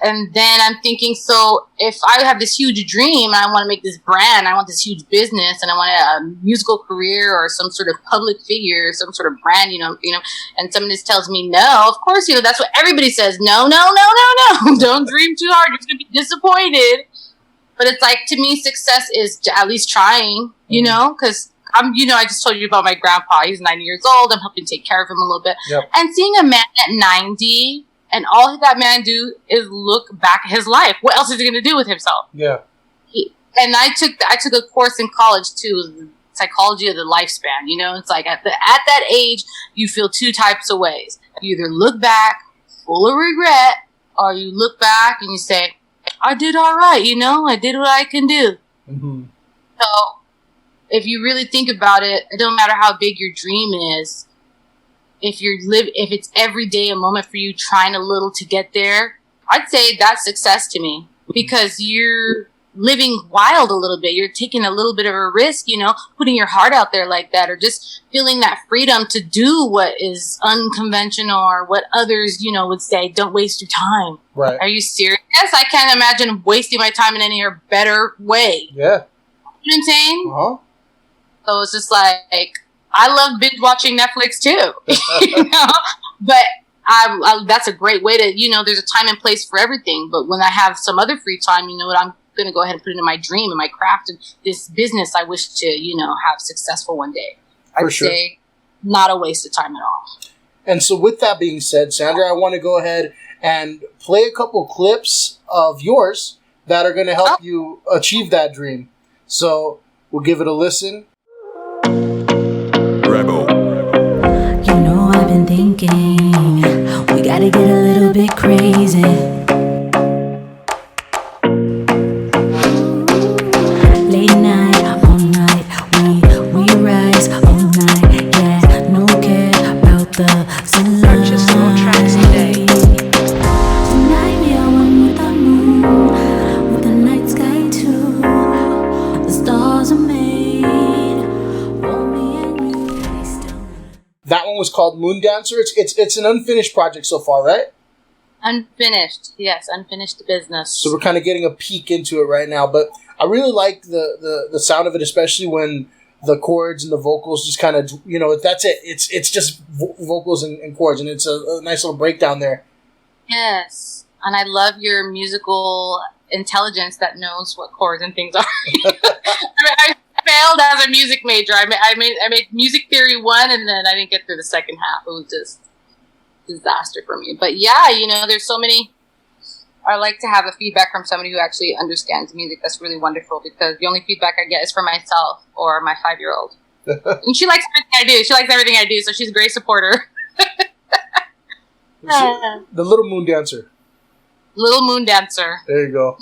And then I'm thinking, so if I have this huge dream and I want to make this brand, I want this huge business, and I want a musical career or some sort of public figure, some sort of brand, and someone just tells me no, of course, that's what everybody says. No. Don't dream too hard. You're going to be disappointed. But it's like, to me, success is at least trying, because I just told you about my grandpa. He's 90 years old. I'm helping take care of him a little bit. Yep. And seeing a man at 90, and all that man do is look back at his life. What else is he going to do with himself? Yeah. And I took a course in college too, psychology of the lifespan. It's like at that age, you feel two types of ways. You either look back full of regret, or you look back and you say, I did all right. I did what I can do. Mm-hmm. So if you really think about it, it don't matter how big your dream is. If it's every day a moment for you trying a little to get there, I'd say that's success to me, because you're living wild a little bit. You're taking a little bit of a risk, putting your heart out there like that, or just feeling that freedom to do what is unconventional, or what others, would say, don't waste your time. Right. Are you serious? I can't imagine wasting my time in any better way. Yeah. You know what I'm saying? Uh-huh. So it's just like, I love binge watching Netflix too, but I that's a great way to, there's a time and place for everything. But when I have some other free time, what, I'm going to go ahead and put it in my dream and my craft and this business I wish to, have successful one day. I'd say not a waste of time at all. And so with that being said, Sandra, I want to go ahead and play a couple clips of yours that are going to help you achieve that dream. So we'll give it a listen. I've been thinking we gotta get a little bit crazy. Late night, all night, we rise all night. Yeah, no care about the sunlight. Purchase all tracks today. Tonight we are one with the moon, with the night sky too. The stars are made for me and you. That one was called Moon Dancer. It's an unfinished project so far, right? Unfinished, yes, unfinished business. So we're kind of getting a peek into it right now, but I really like the sound of it, especially when the chords and the vocals just kind of, that's it. It's just vocals and chords, and it's a nice little breakdown there. Yes, and I love your musical intelligence that knows what chords and things are. I failed as a music major. I made music theory 1, and then I didn't get through the second half. It was just disaster for me. But yeah, there's so many. I like to have a feedback from somebody who actually understands music. That's really wonderful, because the only feedback I get is from myself or my 5-year-old. And she likes everything I do. So she's a great supporter. The Little Moon Dancer. Little Moon Dancer. There you go.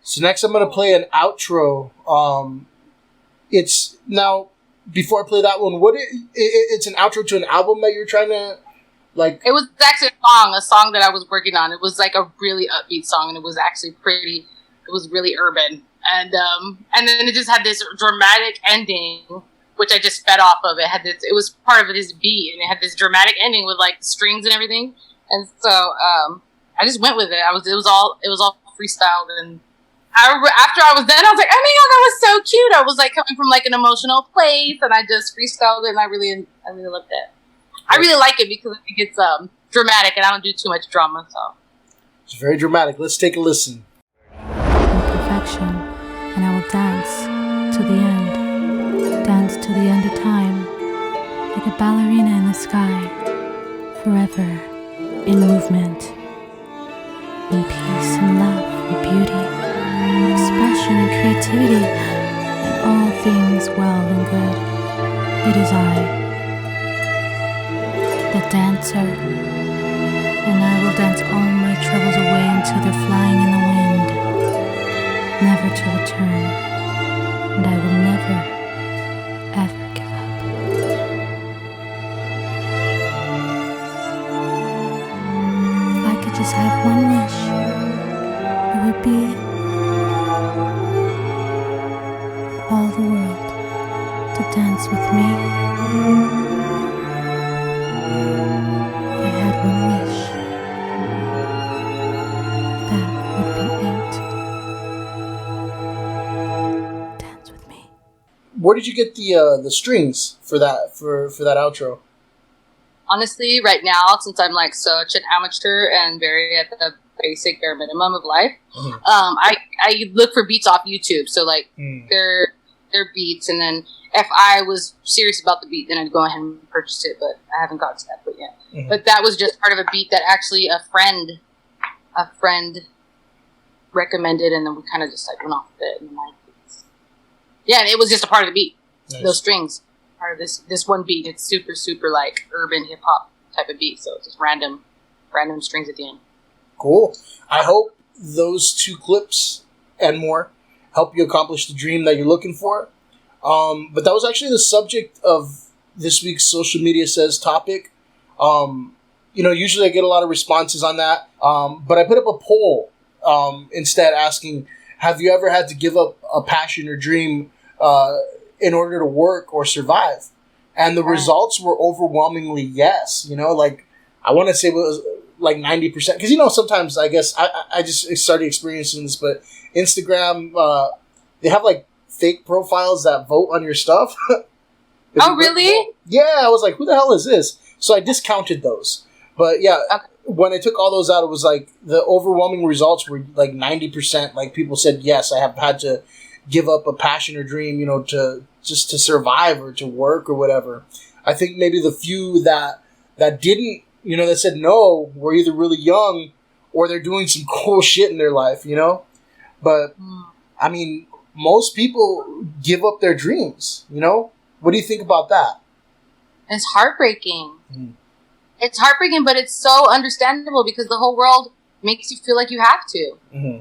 So next I'm going to play an outro. It's now, before I play that one, it's an outro to an album that you're trying to, like... It was actually a song that I was working on. It was like a really upbeat song, and it was actually it was really urban. And then it just had this dramatic ending, which I just fed off of. It was part of this beat, and it had this dramatic ending with like strings and everything. And so I just went with it. It was all freestyled, and after I was done, I was like, oh my god, that was so cute. I was like coming from like an emotional place, and I just freestyled it, and I really loved it. I really like it because I think it's dramatic, and I don't do too much drama. So it's very dramatic. Let's take a listen. Perfection, and I will dance to the end. Dance to the end of time, like a ballerina in the sky, forever in movement, in peace and love and beauty, expression and creativity, and all things well and good. It is I, the dancer, and I will dance all my troubles away until they're flying in the wind, never to return, and I will never, ever give up. If I could just have one wish, it would be all the world to dance with me. If I had one wish, that would be it. Dance with me. Where did you get the strings for that outro? honestly, right now, since I'm like such an amateur and very at the basic bare minimum of life, I look for beats off YouTube. So like their beats, and then if I was serious about the beat, then I'd go ahead and purchase it. But I haven't got to that point yet. Mm-hmm. But that was just part of a beat that actually a friend recommended, and then we kind of just like went off of it. And and it was just a part of the beat. Nice. Those strings, part of this one beat. It's super, super like urban hip hop type of beat. So it's just random strings at the end. Cool. I hope those two clips and more help you accomplish the dream that you're looking for. But that was actually the subject of this week's Social Media Says topic. Usually I get a lot of responses on that. But I put up a poll instead asking, have you ever had to give up a passion or dream in order to work or survive? And the results were overwhelmingly yes. I want to say it was like 90%. Because, sometimes I guess I just started experiencing this, but Instagram, they have like fake profiles that vote on your stuff. Oh, really? Yeah, I was like, who the hell is this? So I discounted those. But yeah, when I took all those out, it was like the overwhelming results were like 90%. Like people said, yes, I have had to give up a passion or dream, to survive or to work or whatever. I think maybe the few that didn't, that said no, were either really young or they're doing some cool shit in their life, But, I mean, most people give up their dreams, What do you think about that? It's heartbreaking. It's heartbreaking, but it's so understandable because the whole world makes you feel like you have to. Mm-hmm.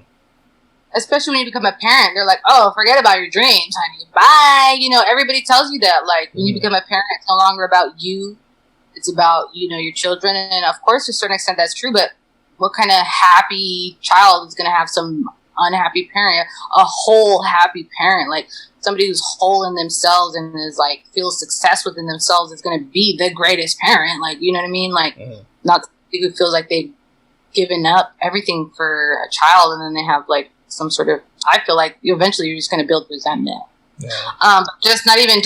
Especially when you become a parent. They're like, oh, forget about your dreams, honey. Bye. Everybody tells you that. Like, when you become a parent, it's no longer about you. It's about, your children. And, of course, to a certain extent, that's true. But what kind of happy child is going to have some unhappy parent? A whole happy parent. Like, somebody who's whole in themselves and is like feels success within themselves is going to be the greatest parent. Like, you know what I mean? Like, not somebody who feels like they've given up everything for a child, and then they have like some sort of. I feel like eventually you're just going to build resentment. Yeah. Just not even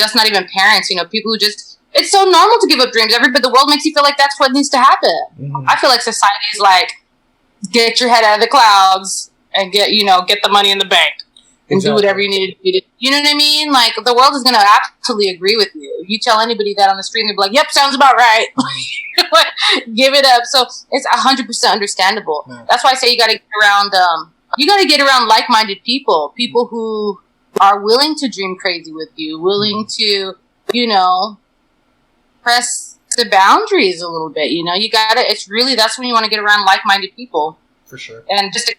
parents. People who just. It's so normal to give up dreams. But the world makes you feel like that's what needs to happen. Mm-hmm. I feel like society's like, get your head out of the clouds and get the money in the bank and do whatever you need to do. You know what I mean? Like, the world is going to absolutely agree with you. You tell anybody that on the street, they'll be like, yep, sounds about right. Give it up. So it's 100% understandable. Yeah. That's why I say you got to get around like-minded people who are willing to dream crazy with you, willing to, press the boundaries a little bit. That's when you want to get around like-minded people. For sure. And just to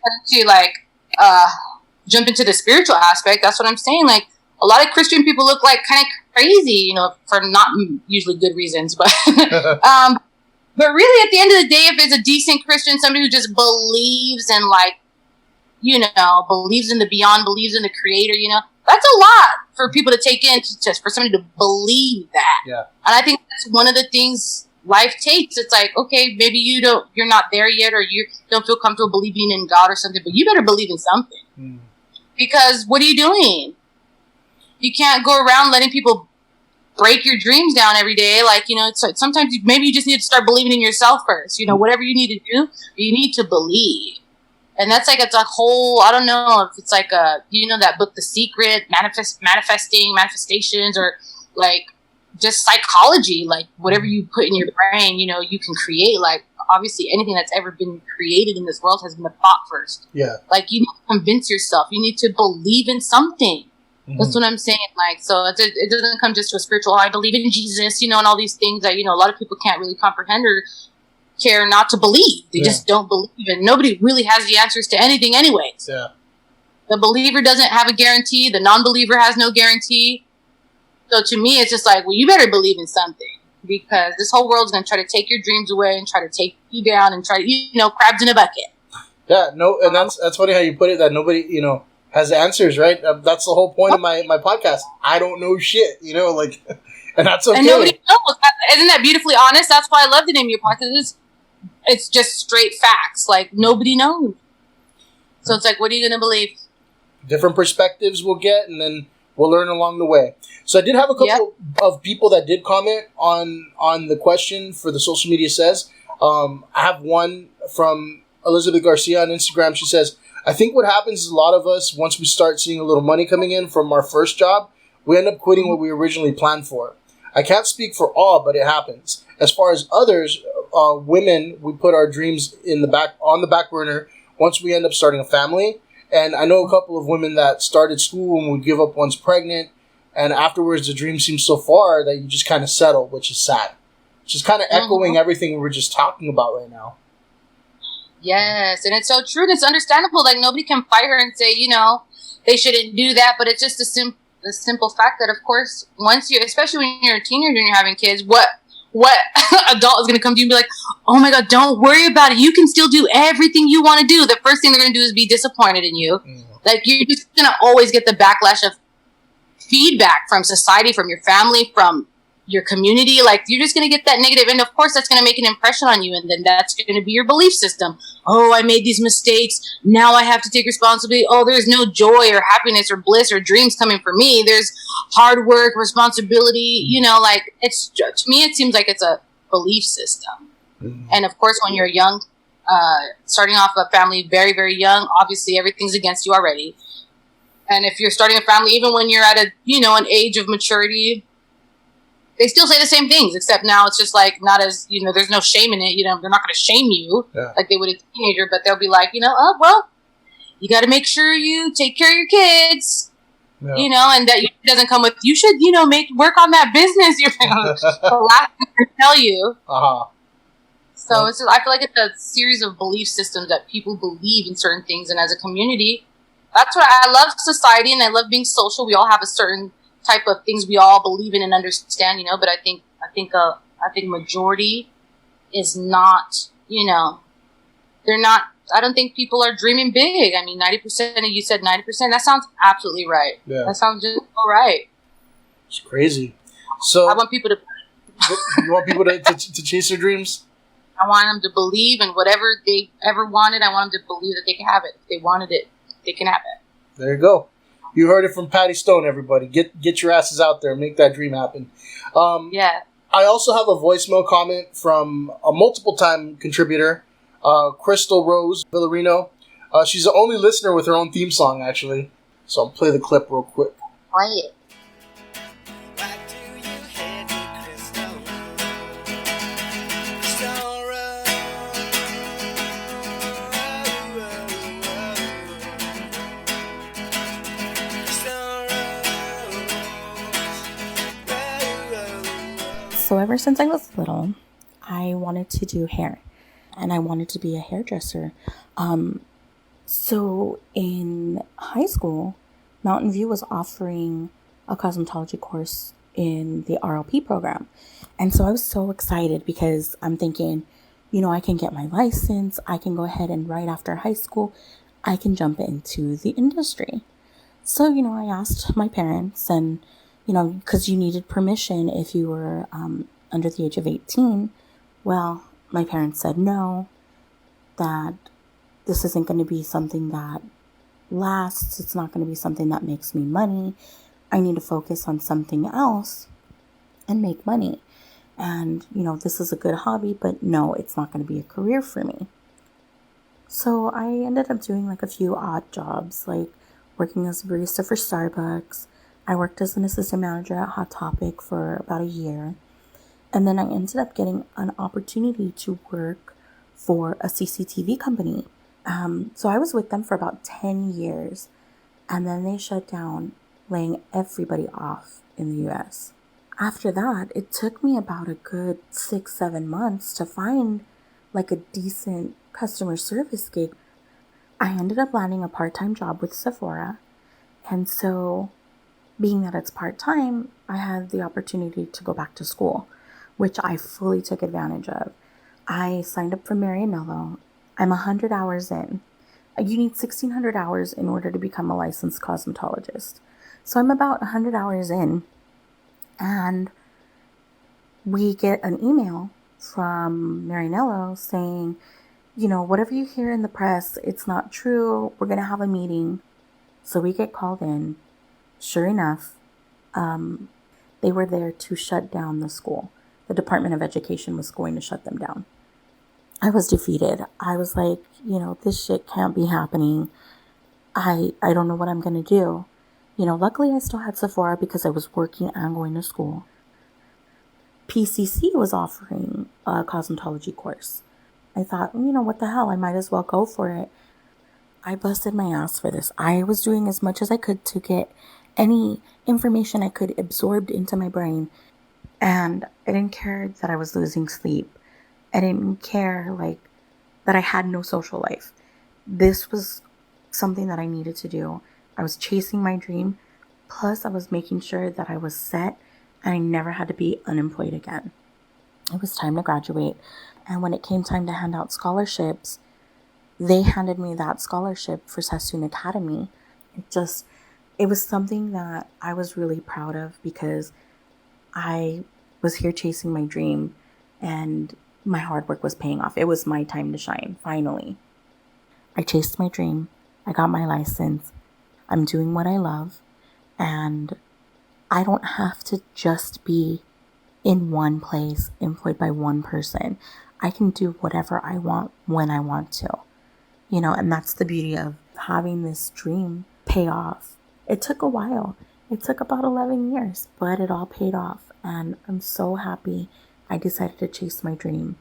jump into the spiritual aspect, that's what I'm saying. Like, a lot of Christian people look like kind of crazy, for not usually good reasons, but but really at the end of the day, if it's a decent Christian, somebody who just believes in believes in the beyond, believes in the Creator, that's a lot for people to take in, just for somebody to believe that. Yeah. And I think that's one of the things life takes. It's like, okay, maybe you're not there yet, or you don't feel comfortable believing in God or something, but you better believe in something. Because what are you doing? You can't go around letting people break your dreams down every day. Like, sometimes maybe you just need to start believing in yourself first. Whatever you need to do, you need to believe. And that's like, it's a whole, I don't know if it's like that book, The Secret, manifestations, or like just psychology, like whatever you put in your brain, you can create. Like, obviously anything that's ever been created in this world has been a thought first. Yeah. Like, you need to convince yourself. You need to believe in something. That's what I'm saying. Like, so it doesn't come just to a spiritual, I believe in Jesus, and all these things that, a lot of people can't really comprehend or care not to believe. They just don't believe, and nobody really has the answers to anything anyways. Yeah. The believer doesn't have a guarantee. The non-believer has no guarantee. So to me, it's just like, well, you better believe in something, because this whole world's going to try to take your dreams away and try to take you down and try to, crabs in a bucket. Yeah, no, and that's funny how you put it, that nobody, has answers, right? That's the whole point of my podcast. I don't know shit, and that's okay. And nobody knows. Isn't that beautifully honest? That's why I love the name of your podcast. It's just straight facts. Like, nobody knows. So it's like, what are you going to believe? Different perspectives we'll get, and then we'll learn along the way. So I did have a couple of people that did comment on the question for the Social Media Says. I have one from Elizabeth Garcia on Instagram. She says, I think what happens is a lot of us, once we start seeing a little money coming in from our first job, we end up quitting what we originally planned for. I can't speak for all, but it happens. As far as others, women, we put our dreams on the back burner once we end up starting a family. And I know a couple of women that started school and would give up once pregnant, and afterwards the dream seems so far that you just kind of settle, which is sad. Which is kind of echoing everything we were just talking about right now. Yes, and it's so true, and it's understandable. Like, nobody can fight her and say, they shouldn't do that, but it's just the simple fact that, of course, especially when you're a teenager and you're having kids, what adult is going to come to you and be like, oh my God, don't worry about it. You can still do everything you want to do. The first thing they're going to do is be disappointed in you. Like, you're just going to always get the backlash of feedback from society, from your family, from your community. Like, you're just going to get that negative, and of course that's going to make an impression on you, and then that's going to be your belief system. Oh, I made these mistakes, now I have to take responsibility. Oh, there's no joy or happiness or bliss or dreams coming for me. There's hard work, responsibility, like, it's, to me it seems like it's a belief system. And of course, when you're young, starting off a family very, very young, obviously everything's against you already. And if you're starting a family, even when you're at an age of maturity, they still say the same things, except now it's just like, not as, there's no shame in it. They're not going to shame you like they would a teenager, but they'll be like, oh, well, you got to make sure you take care of your kids, and that doesn't come with, you should, work on that business. The last thing to tell you. So it's just, I feel like it's a series of belief systems that people believe in certain things, and as a community, that's what I love society, and I love being social. We all have a certain type of things we all believe in and understand, but I think majority is not, they're not, I don't think people are dreaming big. I mean, 90%, you said 90%, that sounds absolutely right. Yeah. That sounds just all right. It's crazy. So I want people to, you want people to chase their dreams? I want them to believe in whatever they ever wanted. I want them to believe that they can have it. If they wanted it, they can have it. There you go. You heard it from Paddi Stone, everybody. Get your asses out there and make that dream happen. Yeah. I also have a voicemail comment from a multiple-time contributor, Crystal Rose Villarino. She's the only listener with her own theme song, actually. So I'll play the clip real quick. Play it. So ever since I was little, I wanted to do hair, and I wanted to be a hairdresser. So in high school, Mountain View was offering a cosmetology course in the RLP program. And so I was so excited because I'm thinking, I can get my license. I can go ahead and right after high school, I can jump into the industry. So, I asked my parents and, because you needed permission if you were under the age of 18. Well, my parents said no, that this isn't going to be something that lasts. It's not going to be something that makes me money. I need to focus on something else and make money. And, this is a good hobby, but no, it's not going to be a career for me. So I ended up doing like a few odd jobs, like working as a barista for Starbucks. I worked as an assistant manager at Hot Topic for about a year. And then I ended up getting an opportunity to work for a CCTV company. So I was with them for about 10 years. And then they shut down, laying everybody off in the US. After that, it took me about a good 6-7 months to find like a decent customer service gig. I ended up landing a part-time job with Sephora. And so, being that it's part-time, I had the opportunity to go back to school, which I fully took advantage of. I signed up for Marianello. I'm 100 hours in. You need 1,600 hours in order to become a licensed cosmetologist. So I'm about 100 hours in, and we get an email from Marianello saying, whatever you hear in the press, it's not true. We're going to have a meeting. So we get called in. Sure enough, they were there to shut down the school. The Department of Education was going to shut them down. I was defeated. I was like, this shit can't be happening. I don't know what I'm going to do. Luckily I still had Sephora because I was working and going to school. PCC was offering a cosmetology course. I thought, what the hell? I might as well go for it. I busted my ass for this. I was doing as much as I could to get any information I could absorbed into my brain. And I didn't care that I was losing sleep. I didn't care, that I had no social life. This was something that I needed to do. I was chasing my dream. Plus, I was making sure that I was set and I never had to be unemployed again. It was time to graduate. And when it came time to hand out scholarships, they handed me that scholarship for Sassoon Academy. It was something that I was really proud of because I was here chasing my dream and my hard work was paying off. It was my time to shine, finally. I chased my dream. I got my license. I'm doing what I love. And I don't have to just be in one place, employed by one person. I can do whatever I want when I want to. And that's the beauty of having this dream pay off. It took a while. It took about 11 years, but it all paid off. And I'm so happy I decided to chase my dream.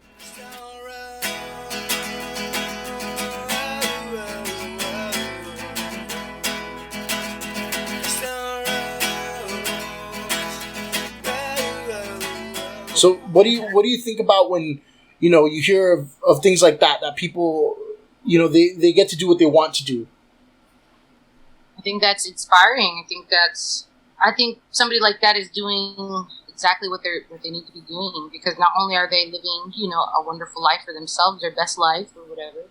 So what do you think about when, you hear of things like that people, they get to do what they want to do? I think that's inspiring. I think somebody like that is doing exactly what they need to be doing, because not only are they living, a wonderful life for themselves, their best life or whatever,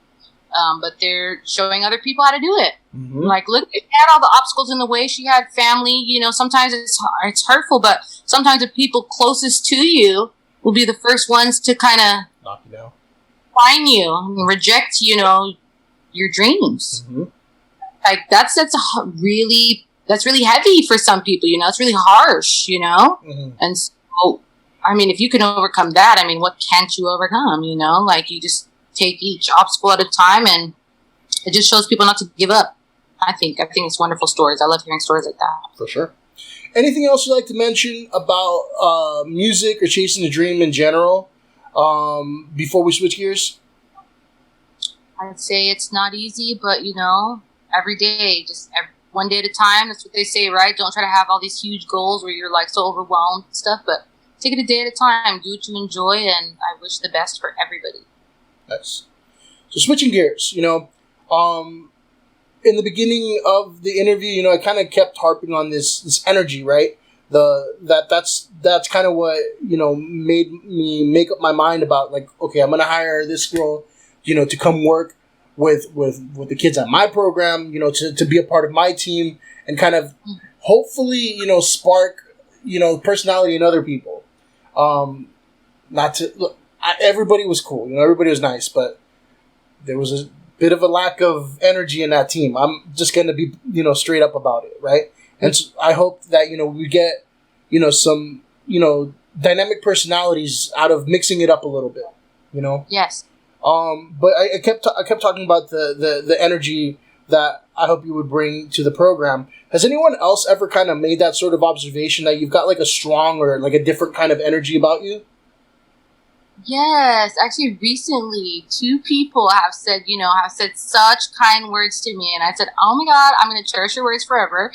but they're showing other people how to do it. Mm-hmm. Like, look, it had all the obstacles in the way. She had family, sometimes it's hurtful, but sometimes the people closest to you will be the first ones to kind of knock you down, whine you, and reject, your dreams. Mm-hmm. Like that's really heavy for some people, it's really harsh, Mm-hmm. And so, if you can overcome that, what can't you overcome, like you just take each obstacle at a time and it just shows people not to give up. I think it's wonderful stories. I love hearing stories like that. For sure. Anything else you'd like to mention about music or chasing a dream in general before we switch gears? I'd say it's not easy, but, every day, one day at a time. That's what they say, right? Don't try to have all these huge goals where you're like so overwhelmed and stuff, but take it a day at a time. Do what you enjoy, and I wish the best for everybody. Nice. So switching gears, in the beginning of the interview, I kind of kept harping on this energy, right? That's kind of what made me make up my mind about, like, okay, I'm gonna hire this girl, to come work with the kids at my program, to be a part of my team and kind of hopefully spark personality in other people. Everybody was cool, everybody was nice, but there was a bit of a lack of energy in that team. I'm just going to be, straight up about it, right? And so I hope that, we get, some, dynamic personalities out of mixing it up a little bit, Yes. But I kept talking about the energy that I hope you would bring to the program. Has anyone else ever kind of made that sort of observation that you've got like a strong or like a different kind of energy about you? Yes, actually, recently, 2 people have said such kind words to me, and I said, "Oh my God, I'm going to cherish your words forever."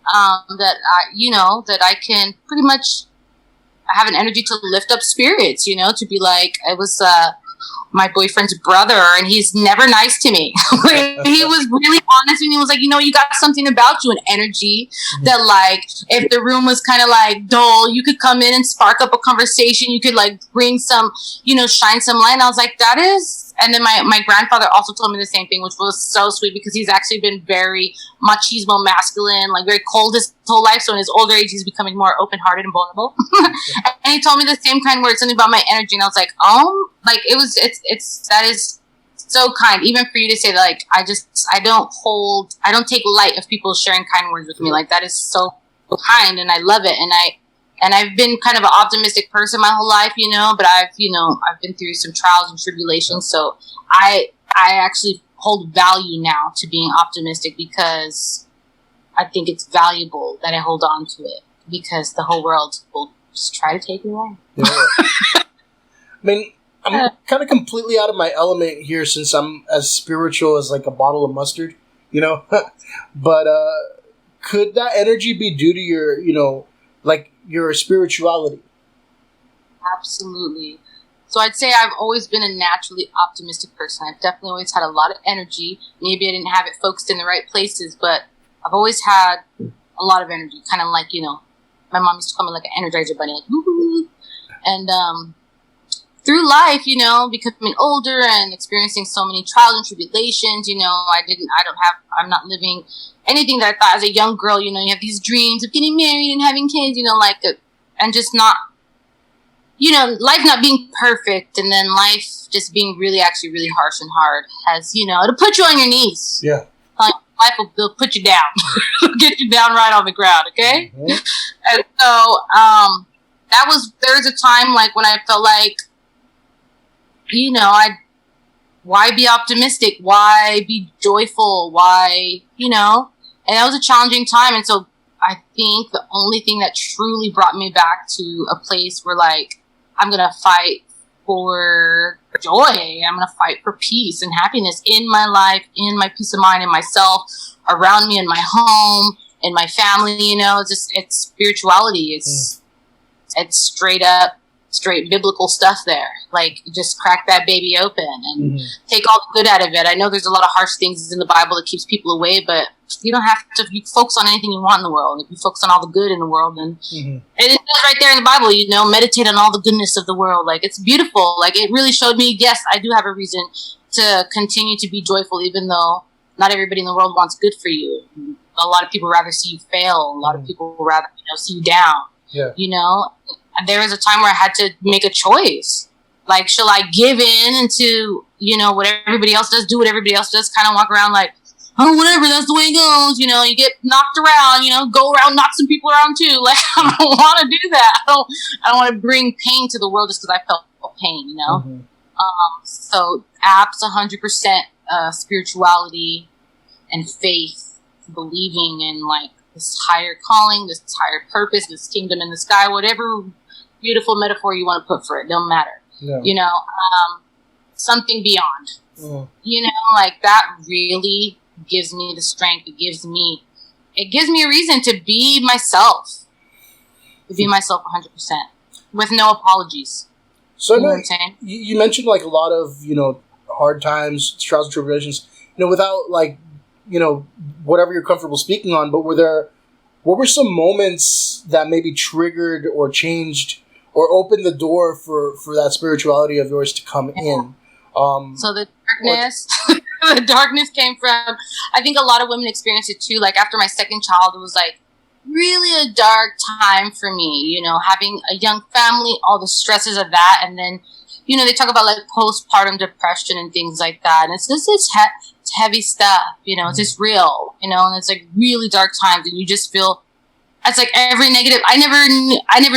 That I can pretty much have an energy to lift up spirits, to be like, it was my boyfriend's brother, and he's never nice to me. He was really honest, and he was like, you got something about you, an energy that, like, if the room was kind of like dull, you could come in and spark up a conversation. You could like bring some, shine some light. And I was like, that is. And then my grandfather also told me the same thing, which was so sweet, because he's actually been very machismo, masculine, like very cold his whole life. So in his older age, he's becoming more open-hearted and vulnerable. And he told me the same kind words, something about my energy. And I was like, like that is so kind. Even for you to say, like, I don't take light of people sharing kind words with me. Like, that is so kind, and I love it. And I've been kind of an optimistic person my whole life, but I've been through some trials and tribulations. So I actually hold value now to being optimistic, because I think it's valuable that I hold on to it, because the whole world will just try to take it away. Yeah. I mean, I'm kind of completely out of my element here, since I'm as spiritual as like a bottle of mustard, but could that energy be due to your, like your spirituality? Absolutely. So I'd say I've always been a naturally optimistic person. I've definitely always had a lot of energy. Maybe I didn't have it focused in the right places, but I've always had a lot of energy. Kind of like, my mom used to call me like an energizer bunny, like woo-hoo. And through life, becoming older and experiencing so many trials and tribulations, I'm not living anything that I thought as a young girl. You have these dreams of getting married and having kids, and just not, life not being perfect, and then life just being really harsh and hard has, it'll put you on your knees. Yeah. Like, life will put you down, get you down right on the ground. Okay. Mm-hmm. And so, there's a time like when I felt like, why be optimistic? Why be joyful? Why, and that was a challenging time. And so I think the only thing that truly brought me back to a place where, like, I'm going to fight for joy. I'm going to fight for peace and happiness in my life, in my peace of mind, in myself, around me, in my home, in my family, it's spirituality. It's straight biblical stuff there. Like, just crack that baby open and take all the good out of it. I know there's a lot of harsh things in the Bible that keeps people away, but you don't have to focus on anything you want in the world. If you focus on all the good in the world, then it is right there in the Bible, meditate on all the goodness of the world. Like, it's beautiful. Like, it really showed me, yes, I do have a reason to continue to be joyful, even though not everybody in the world wants good for you. A lot of people rather see you fail. A lot of people rather, see you down. Yeah. There was a time where I had to make a choice. Like, shall I give in to, what everybody else does, do what everybody else does, kind of walk around like, oh, whatever, that's the way it goes. You get knocked around, go around, knock some people around too. Like, I don't want to do that. I don't want to bring pain to the world just because I felt pain, So apps 100% spirituality and faith, believing in like this higher calling, this higher purpose, this kingdom in the sky, whatever beautiful metaphor you want to put for it, don't matter. Yeah. You know, something beyond. Mm. You know, like that really gives me the strength. It gives me a reason to be myself. To be myself 100%. With no apologies. So you know what I'm saying? You mentioned like a lot of, hard times, trials and tribulations, without like, whatever you're comfortable speaking on, but what were some moments that maybe triggered or changed or opened the door for that spirituality of yours to come in? So the darkness, the darkness came from, I think a lot of women experience it too. Like after my second child, it was like really a dark time for me, having a young family, all the stresses of that. And then, they talk about like postpartum depression and things like that. And it's just, it's heavy stuff, it's just real, and it's like really dark times. And you just feel, it's like every negative, I never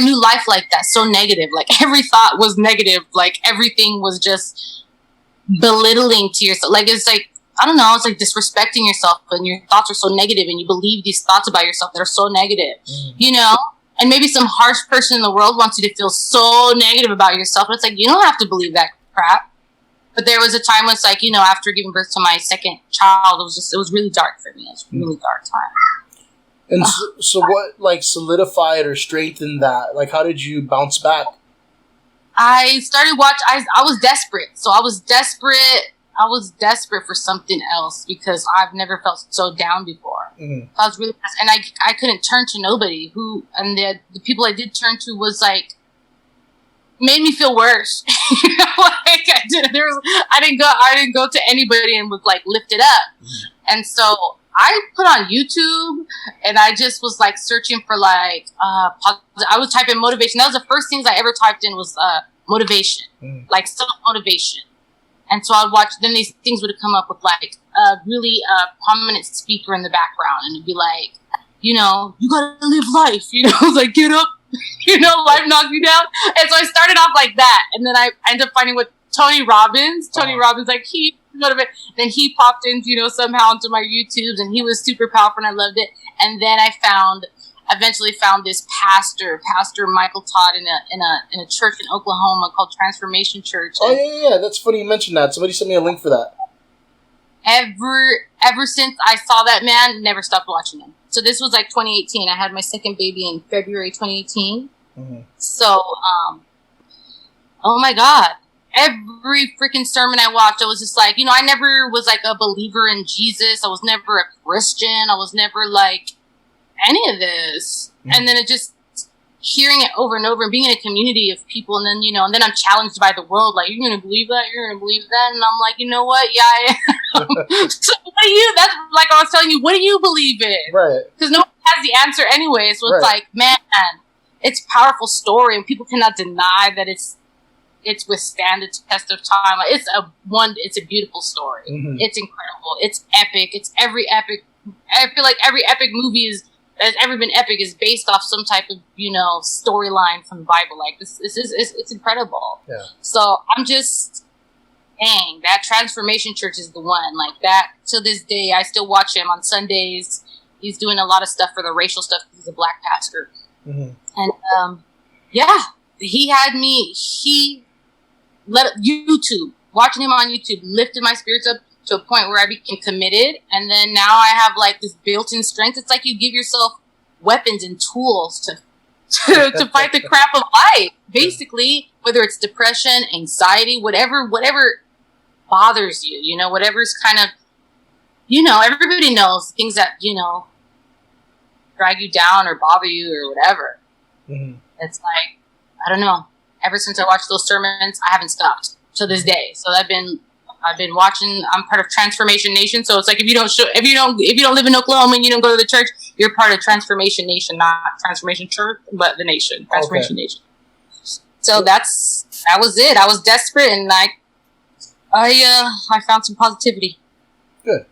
knew life like that. So negative. Like every thought was negative. Like everything was just belittling to yourself. Like, it's like, I don't know, it's like disrespecting yourself, and your thoughts are so negative, and you believe these thoughts about yourself that are so negative, and maybe some harsh person in the world wants you to feel so negative about yourself, but it's like, you don't have to believe that crap. But there was a time when it's like, after giving birth to my second child, it was really dark for me. It was a really dark time. And so what like solidified or strengthened that? Like, how did you bounce back? I started I was desperate. So I was desperate for something else because I've never felt so down before. Mm-hmm. So I was really, and I couldn't turn to nobody and the people I did turn to was like, made me feel worse. Like I didn't go to anybody and was like lifted up. Mm-hmm. And so I put on YouTube and I just was like searching for like, I was typing motivation. That was the first things I ever typed in was motivation, like self-motivation. And so I'd watch, then these things would come up with like a really prominent speaker in the background. And it'd be like, you gotta live life, like get up, life knocks you down. And so I started off like that. And then I ended up finding with Tony Robbins. Tony Robbins, like then he popped in, somehow into my YouTubes, and he was super powerful and I loved it. And then I eventually found this Pastor Michael Todd in a church in Oklahoma called Transformation Church. Oh yeah, that's funny you mentioned that. Somebody sent me a link for that. Ever since I saw that man, never stopped watching him. So this was like 2018. I had my second baby in February 2018. Mm-hmm. So, oh my God. Every freaking sermon I watched, I was just like, I never was like a believer in Jesus. I was never a Christian. I was never like any of this. Mm-hmm. And then it just hearing it over and over and being in a community of people. And then, and then I'm challenged by the world. Like, you're going to believe that? You're going to believe that? And I'm like, you know what? Yeah, I am. So that's like I was telling you, what do you believe in? Right. Because no one has the answer anyway. So it's like, man, it's a powerful story and people cannot deny that it's withstand the test of time. Like, it's a beautiful story. Mm-hmm. It's incredible. It's epic. I feel like every epic movie that's ever been epic is based off some type of, storyline from the Bible. Like it's incredible. Yeah. So I'm just, dang, that Transformation Church is the one. Like that, to this day, I still watch him on Sundays. He's doing a lot of stuff for the racial stuff because he's a black pastor. Mm-hmm. And, watching him on YouTube lifted my spirits up to a point where I became committed. And then now I have like this built-in strength. It's like you give yourself weapons and tools to fight the crap of life. Basically, whether it's depression, anxiety, whatever bothers you, whatever's kind of, everybody knows things that, drag you down or bother you or whatever. Mm-hmm. It's like, I don't know. Ever since I watched those sermons, I haven't stopped to this day. So I've been watching. I'm part of Transformation Nation. So it's like if you don't live in Oklahoma and you don't go to the church, you're part of Transformation Nation, not Transformation Church, but the nation, Transformation Nation. So that was it. I was desperate, and I found some positivity. Good.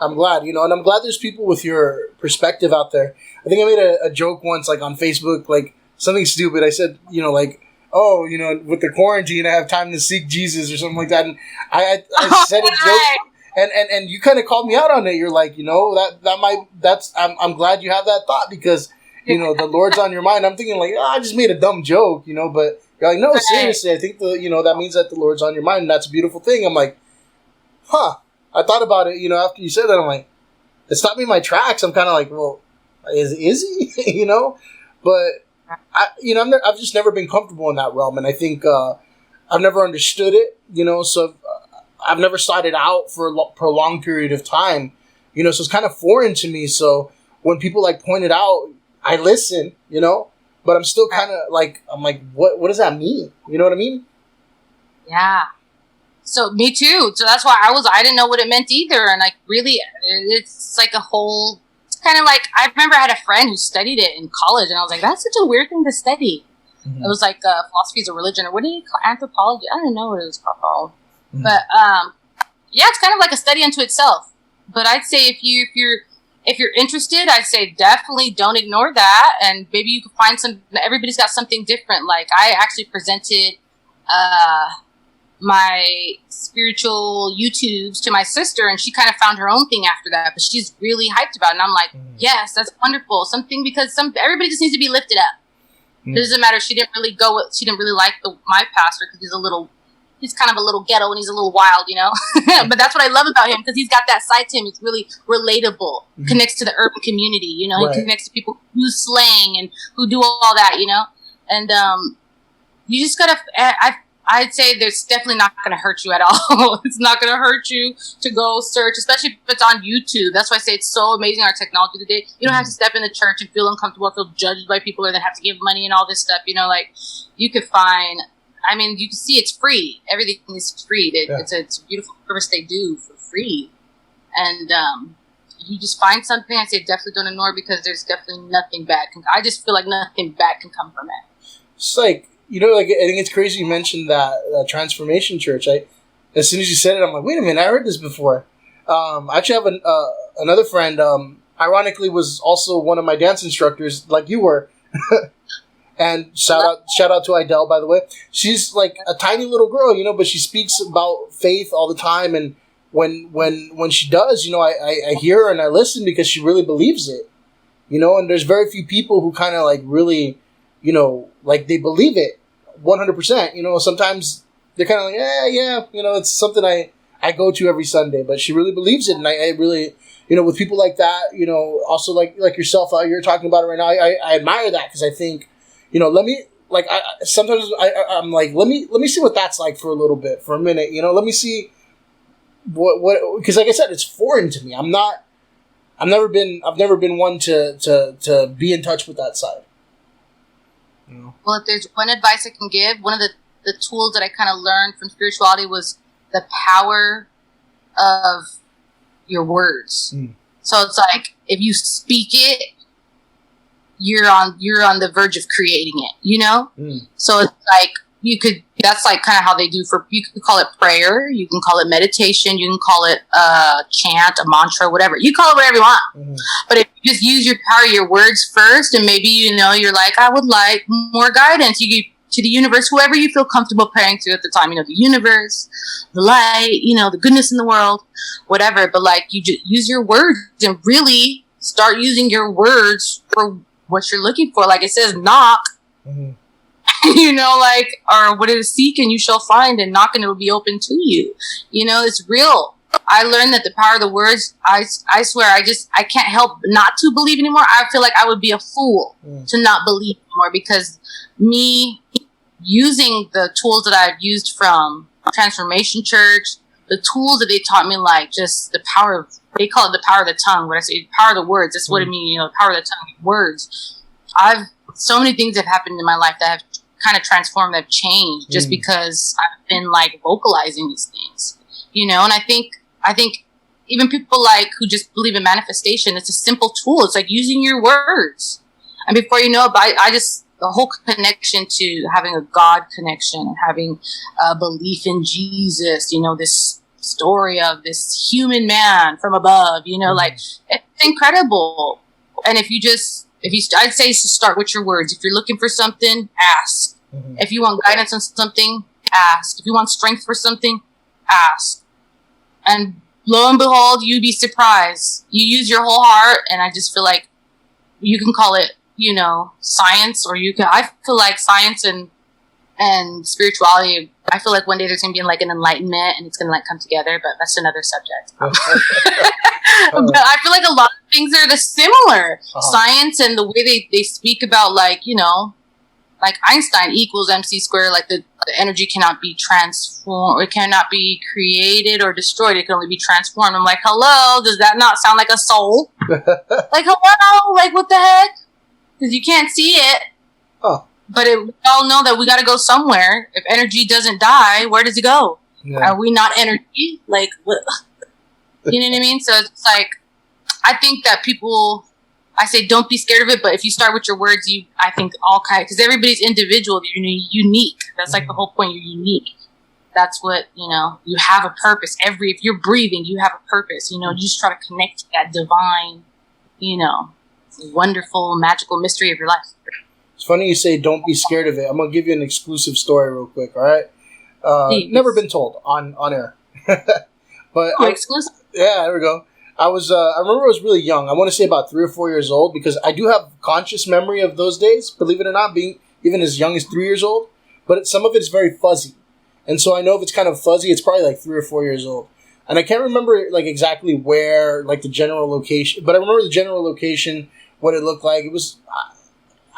I'm glad, and I'm glad there's people with your perspective out there. I think I made a joke once, like on Facebook, like something stupid. I said, with the quarantine, I have time to seek Jesus or something like that. And I said a joke, and you kind of called me out on it. You're like, I'm glad you have that thought because, the Lord's on your mind. I'm thinking like, I just made a dumb joke, but you're like, no, seriously, I think that means that the Lord's on your mind, and that's a beautiful thing. I'm like, huh. I thought about it, after you said that. I'm like, it stopped me in my tracks. I'm kind of like, well, is he, but I've just never been comfortable in that realm, and I think I've never understood it, so I've never sought it out for a prolonged period of time, so it's kind of foreign to me. So when people like point it out, I listen, but I'm still kind of like, I'm like, what does that mean? You know what I mean? Yeah. So me too. So that's why I didn't know what it meant either. And like, really, it's like it's kind of like, I remember I had a friend who studied it in college and I was like, that's such a weird thing to study. Mm-hmm. It was like philosophies of religion, or what do you call anthropology? I don't know what it was called. Mm-hmm. But yeah, it's kind of like a study unto itself. But I'd say if you're interested, I'd say definitely don't ignore that, and maybe you can find everybody's got something different. Like I actually presented my spiritual YouTubes to my sister, and she kind of found her own thing after that, but she's really hyped about it. And I'm like, yes, that's wonderful. Something, because everybody just needs to be lifted up. It doesn't matter. She didn't really like my pastor because he's kind of a little ghetto and he's a little wild, but that's what I love about him, because he's got that side to him. It's really relatable, connects to the urban community, right. He connects to people who use slang and who do all that, and you just gotta, I'd say there's definitely not going to hurt you at all. It's not going to hurt you to go search, especially if it's on YouTube. That's why I say it's so amazing, our technology today. You don't have to step in the church and feel uncomfortable, feel judged by people, or then have to give money and all this stuff. Like you could find, you can see it's free. Everything is free. It's a beautiful service they do for free. And you just find something, I say definitely don't ignore it, because there's definitely nothing bad. I just feel like nothing bad can come from it. It's like, I think it's crazy you mentioned that Transformation Church. As soon as you said it, I'm like, wait a minute, I heard this before. I actually have another friend, ironically, was also one of my dance instructors, like you were. And shout out to Idel, by the way. She's like a tiny little girl, but she speaks about faith all the time. And when she does, I hear her and I listen because she really believes it, and there's very few people who kind of like really, like they believe it 100%. Sometimes they're kind of like, yeah, it's something I go to every Sunday, but she really believes it. And I really, with people like that, also like yourself, you're talking about it right now, I admire that, because I think, let me, like, sometimes I'm like, let me see what that's like for a little bit, for a minute, let me see what, because like I said, it's foreign to me. I've never been one to be in touch with that side. Well, if there's one advice I can give, one of the tools that I kind of learned from spirituality was the power of your words. So it's like, if you speak it, you're on the verge of creating it, So it's like, that's like kind of how they do you can call it prayer, you can call it meditation, you can call it a chant, a mantra, whatever. You call it whatever you want. But if you just use your power, your words first, and maybe, you're like, I would like more guidance. You give to the universe, whoever you feel comfortable praying to at the time, the universe, the light, the goodness in the world, whatever. But like, you just use your words and really start using your words for what you're looking for. Like it says, knock, or what it is, seek and you shall find, and knock and it will be open to you. It's real. I learned that the power of the words, I swear, I can't help not to believe anymore. I feel like I would be a fool to not believe anymore, because me using the tools that I've used from Transformation Church, the tools that they taught me, like just the power of, they call it the power of the tongue. When I say power of the words, that's what it means, the power of the tongue, words. So many things have happened in my life that have kind of transformed, that have changed, just because I've been like vocalizing these things, and I think even people like who just believe in manifestation, it's a simple tool. It's like using your words, and before you know it, the whole connection to having a God connection and having a belief in Jesus, this story of this human man from above, like it's incredible. And I'd say to start with your words. If you're looking for something, ask. If you want guidance on something, ask. If you want strength for something, ask. And lo and behold, you'd be surprised. You use your whole heart, and I just feel like you can call it, science, or I feel like science and spirituality, I feel like one day there's going to be like an enlightenment and it's going to like come together, but that's another subject. But I feel like a lot of things are similar. Science and the way they speak about like Einstein equals MC squared, like the energy cannot be transformed, it cannot be created or destroyed, it can only be transformed. I'm like, hello, does that not sound like a soul? Like, hello, like what the heck? Because you can't see it. Oh. But we all know that we got to go somewhere. If energy doesn't die, where does it go? Yeah. Are we not energy? Like, what? You know what I mean? So it's like, I think that people, I say don't be scared of it, but if you start with your words, I think because everybody's individual, you're unique. That's like the whole point. You're unique. That's what, you have a purpose. If you're breathing, you have a purpose. You just try to connect to that divine, wonderful, magical mystery of your life. It's funny you say don't be scared of it. I'm going to give you an exclusive story real quick, all right? Never been told on air. But exclusive? Yeah, there we go. I remember I was really young. I want to say about 3 or 4 years old, because I do have conscious memory of those days, believe it or not, being even as young as 3 years old. But some of it's very fuzzy. And so I know if it's kind of fuzzy, it's probably like 3 or 4 years old. And I can't remember like exactly where, like the general location, but I remember the general location, what it looked like. It was...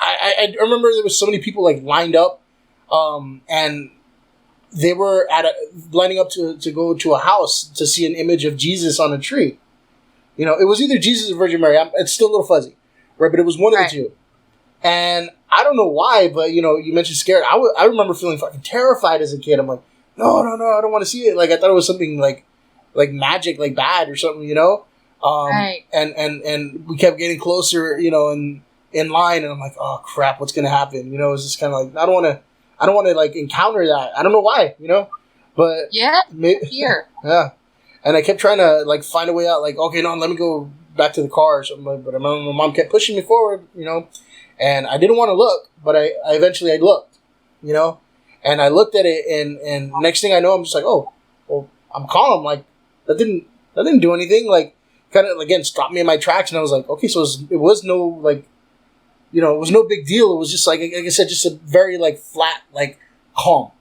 I remember there was so many people like lined up, and they were lining up to go to a house to see an image of Jesus on a tree. It was either Jesus or Virgin Mary. It's still a little fuzzy, right? But it was one of the two. And I don't know why, but you mentioned scared. I remember feeling fucking terrified as a kid. I'm like, no, I don't want to see it. Like I thought it was something like magic, like bad or something, Right. And we kept getting closer, in line, and I'm like, oh crap, what's gonna happen? It's just kind of like I don't want to like encounter that. I don't know why, but here, yeah. And I kept trying to like find a way out. Like, okay, no, let me go back to the car or something. But I remember my mom kept pushing me forward, and I didn't want to look, but I eventually looked, and I looked at it, and next thing I know, I'm just like, oh, well, I'm calm. Like that didn't do anything. Like kind of again stopped me in my tracks, and I was like, okay, so it was no like. It was no big deal. It was just like I said, just a very like flat, like calm,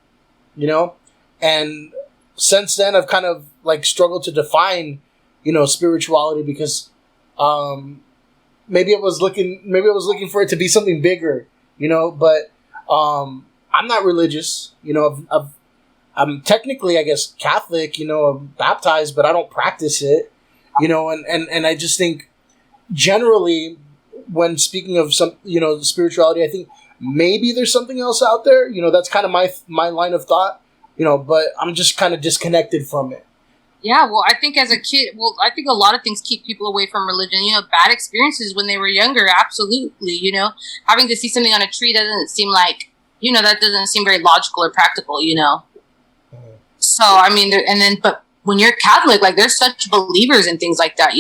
And since then, I've kind of like struggled to define, spirituality because, maybe I was looking for it to be something bigger, But I'm not religious, I'm technically, I guess, Catholic, I'm baptized, but I don't practice it, And I just think generally, when speaking of some, spirituality, I think maybe there's something else out there. That's kind of my line of thought. But I'm just kind of disconnected from it. Yeah, well, I think as a kid, I think a lot of things keep people away from religion. Bad experiences when they were younger, absolutely. Having to see something on a tree doesn't seem like, that doesn't seem very logical or practical. Mm-hmm. So I mean, but when you're Catholic, like there's such believers in things like that.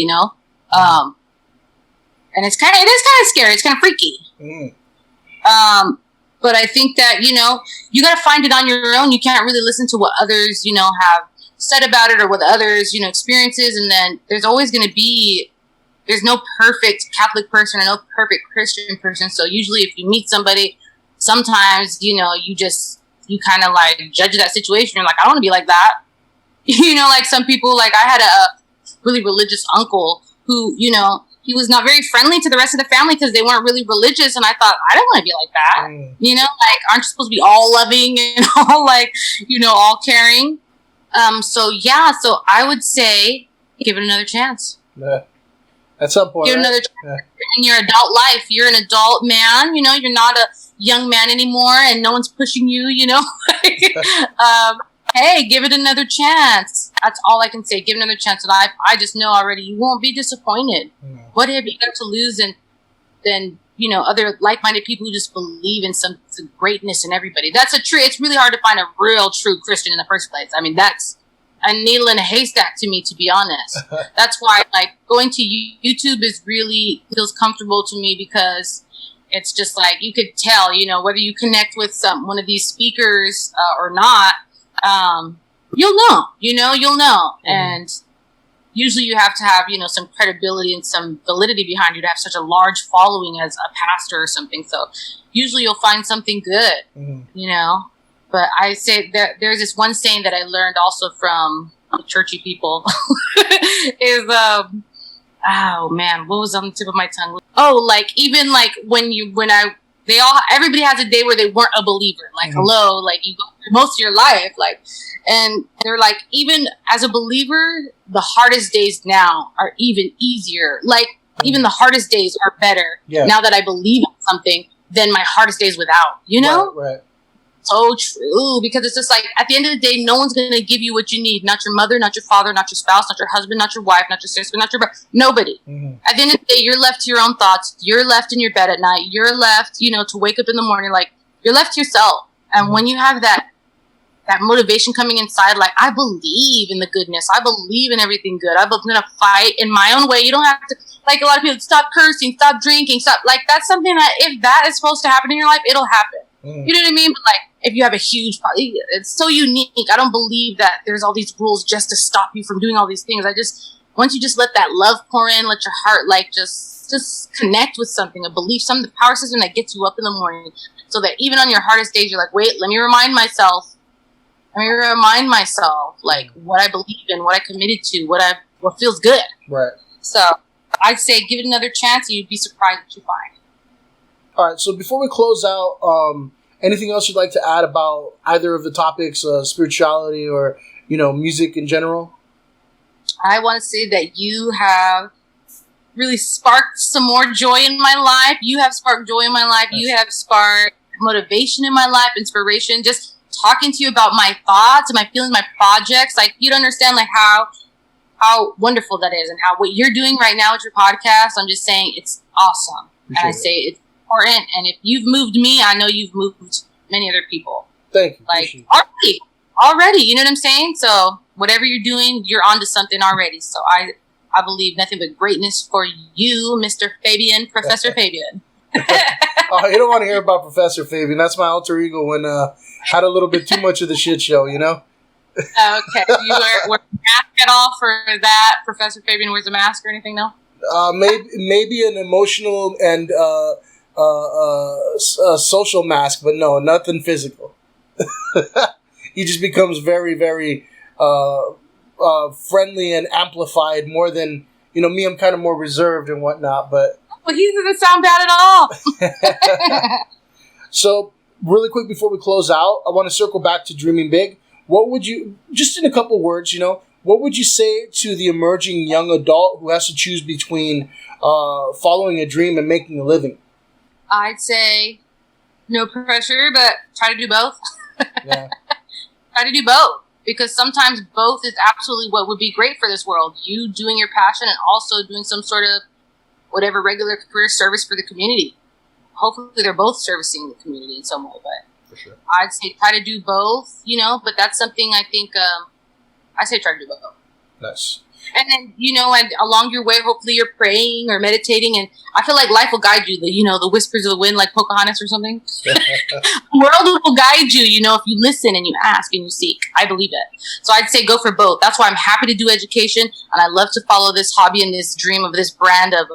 And it is kind of scary. It's kind of freaky. Mm. But I think that, you got to find it on your own. You can't really listen to what others, have said about it or what others, experiences. And then there's always going to be, there's no perfect Catholic person or no perfect Christian person. So usually if you meet somebody, sometimes, you kind of like judge that situation. You're like, I don't want to be like that. Like some people, like I had a really religious uncle who, he was not very friendly to the rest of the family because they weren't really religious. And I thought, I don't want to be like that. Like, aren't you supposed to be all loving and all like, all caring? So I would say give it another chance. Yeah. At some point. Give it another chance. Yeah. In your adult life, you're an adult man, you're not a young man anymore and no one's pushing you, hey, give it another chance. That's all I can say. Give it another chance. And I just know already you won't be disappointed. Yeah. What have you got to lose than other like-minded people who just believe in some greatness in everybody? It's really hard to find a real true Christian in the first place. I mean, that's a needle in a haystack to me, to be honest. That's why like going to YouTube feels comfortable to me because it's just like you could tell, whether you connect with one of these speakers or not. You'll know, you'll know. Mm-hmm. And usually you have to have, some credibility and some validity behind you to have such a large following as a pastor or something. So usually you'll find something good, But I say that there's this one saying that I learned also from the churchy people is, oh man, what was on the tip of my tongue? Oh, like even like everybody has a day where they weren't a believer. Like, hello, like you go through most of your life, like, and they're like, even as a believer, the hardest days now are even easier. Like, even the hardest days are better now that I believe in something than my hardest days without, Right. So true, because it's just like, at the end of the day, no one's going to give you what you need. Not your mother, not your father, not your spouse, not your husband, not your wife, not your sister, not your brother. Nobody. At the end of the day, you're left to your own thoughts. You're left in your bed at night. You're left, to wake up in the morning. Like, you're left to yourself. And when you have that motivation coming inside, like, I believe in the goodness. I believe in everything good. I'm going to fight in my own way. You don't have to, like a lot of people, stop cursing, stop drinking, stop. Like, that's something that if that is supposed to happen in your life, it'll happen. You know what I mean? But like, if you have a huge problem, it's so unique. I don't believe that there's all these rules just to stop you from doing all these things. Once you just let that love pour in, let your heart like just connect with something, a belief, the power system that gets you up in the morning, so that even on your hardest days, you're like, wait, let me remind myself like what I believe in, what I committed to, what feels good. Right. So I'd say give it another chance, and you'd be surprised what you find. All right, so before we close out, anything else you'd like to add about either of the topics, spirituality or, music in general? I want to say that you have really sparked some more joy in my life. You have sparked joy in my life. Yes. You have sparked motivation in my life, inspiration. Just talking to you about my thoughts and my feelings, my projects. Like, you don't understand like how wonderful that is, and how what you're doing right now with your podcast. I'm just saying it's awesome. Appreciate and I say it's important, and if you've moved me, I know you've moved many other people. Thank you. Like, already, you know what I'm saying? So whatever you're doing, you're onto something already. So I believe nothing but greatness for you, Mr. Fabian, Professor Fabian. Oh, you don't want to hear about Professor Fabian. That's my alter ego when had a little bit too much of the shit show, Okay. You wear a mask at all for that? Professor Fabian wears a mask or anything, no? Maybe an emotional and social mask, but no, nothing physical. He just becomes very, very friendly and amplified more than, me. I'm kind of more reserved and whatnot, but... Well, he doesn't sound bad at all. So, really quick before we close out, I want to circle back to dreaming big. What would you, just in a couple words, what would you say to the emerging young adult who has to choose between following a dream and making a living? I'd say no pressure, but try to do both. Yeah. Try to do both, because sometimes both is absolutely what would be great for this world. You doing your passion and also doing some sort of whatever regular career service for the community. Hopefully they're both servicing the community in some way, but for sure, I'd say try to do both, but that's something I think, I say try to do both. Nice. And then, and along your way, hopefully you're praying or meditating, and I feel like life will guide you. The whispers of the wind, like Pocahontas or something. The world will guide you, if you listen and you ask and you seek. I believe it. So I'd say go for both. That's why I'm happy to do education, and I love to follow this hobby and this dream of this brand of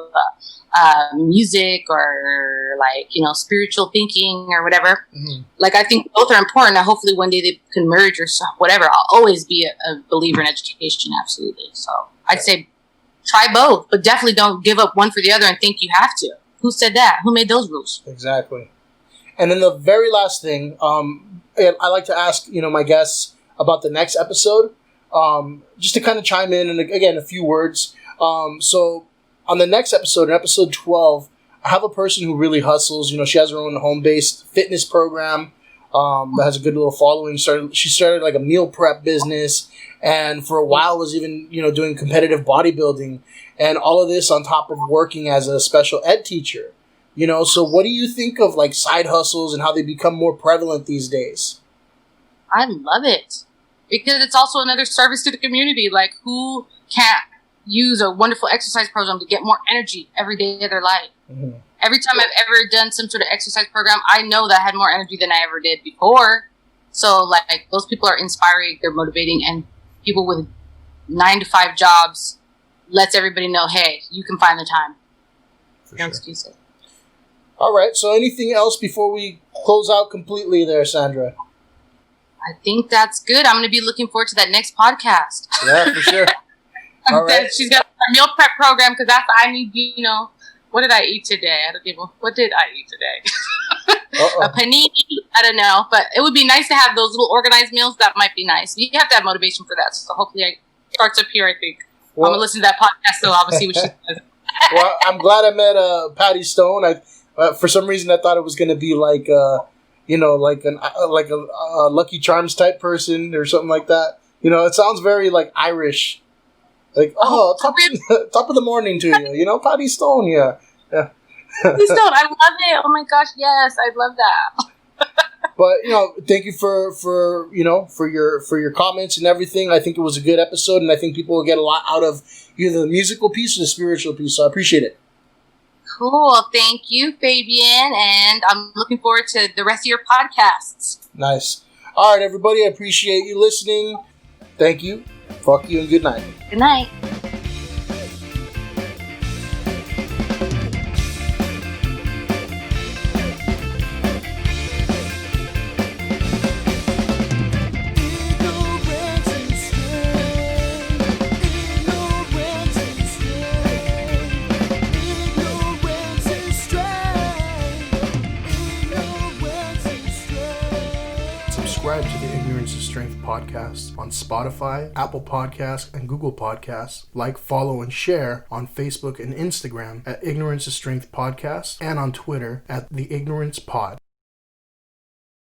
music or spiritual thinking or whatever. Mm-hmm. Like, I think both are important, and hopefully one day they can merge or whatever. I'll always be a believer in education, absolutely. So I'd say try both, but definitely don't give up one for the other and think you have to. Who said that? Who made those rules? Exactly. And then the very last thing, I like to ask, my guests about the next episode, just to kind of chime in, and again, a few words. So on the next episode, in episode 12, I have a person who really hustles. She has her own home-based fitness program that has a good little following. She started like a meal prep business, and for a while was even, doing competitive bodybuilding, and all of this on top of working as a special ed teacher. So what do you think of like side hustles and how they become more prevalent these days? I love it, because it's also another service to the community. Like, who can't use a wonderful exercise program to get more energy every day of their life? Mm-hmm. Every time I've ever done some sort of exercise program, I know that I had more energy than I ever did before. So, like, those people are inspiring, they're motivating, and people with 9 to 5 jobs lets everybody know, hey, you can find the time. For No sure. excuses. All right. So anything else before we close out completely there, Sandra? I think that's good. I'm going to be looking forward to that next podcast. Yeah, for sure. All right. She's got a meal prep program because that's I need, you know, what did I eat today? What did I eat today? A panini? I don't know. But it would be nice to have those little organized meals. That might be nice. You have to have motivation for that. So hopefully it starts up here, I think. Well, I'm going to listen to that podcast so I'll see what she says. Well, I'm glad I met Paddi Stone. For some reason, I thought it was going to be like, like a Lucky Charms type person or something like that. You know, it sounds very like Irish. Like, top of the morning to you. You know, Paddi Stone. Yeah. Please don't. I love it. Oh my gosh, yes, I love that. But thank you for your comments and everything. I think it was a good episode, and I think people will get a lot out of either the musical piece or the spiritual piece. So I appreciate it. Cool. Thank you, Fabian. And I'm looking forward to the rest of your podcasts. Nice. All right, everybody. I appreciate you listening. Thank you. Fuck you and good night. Good night. Subscribe to the Ignorance is Strength podcast on Spotify, Apple Podcasts, and Google Podcasts. Like, follow, and share on Facebook and Instagram at Ignorance is Strength Podcast and on Twitter at The Ignorance Pod.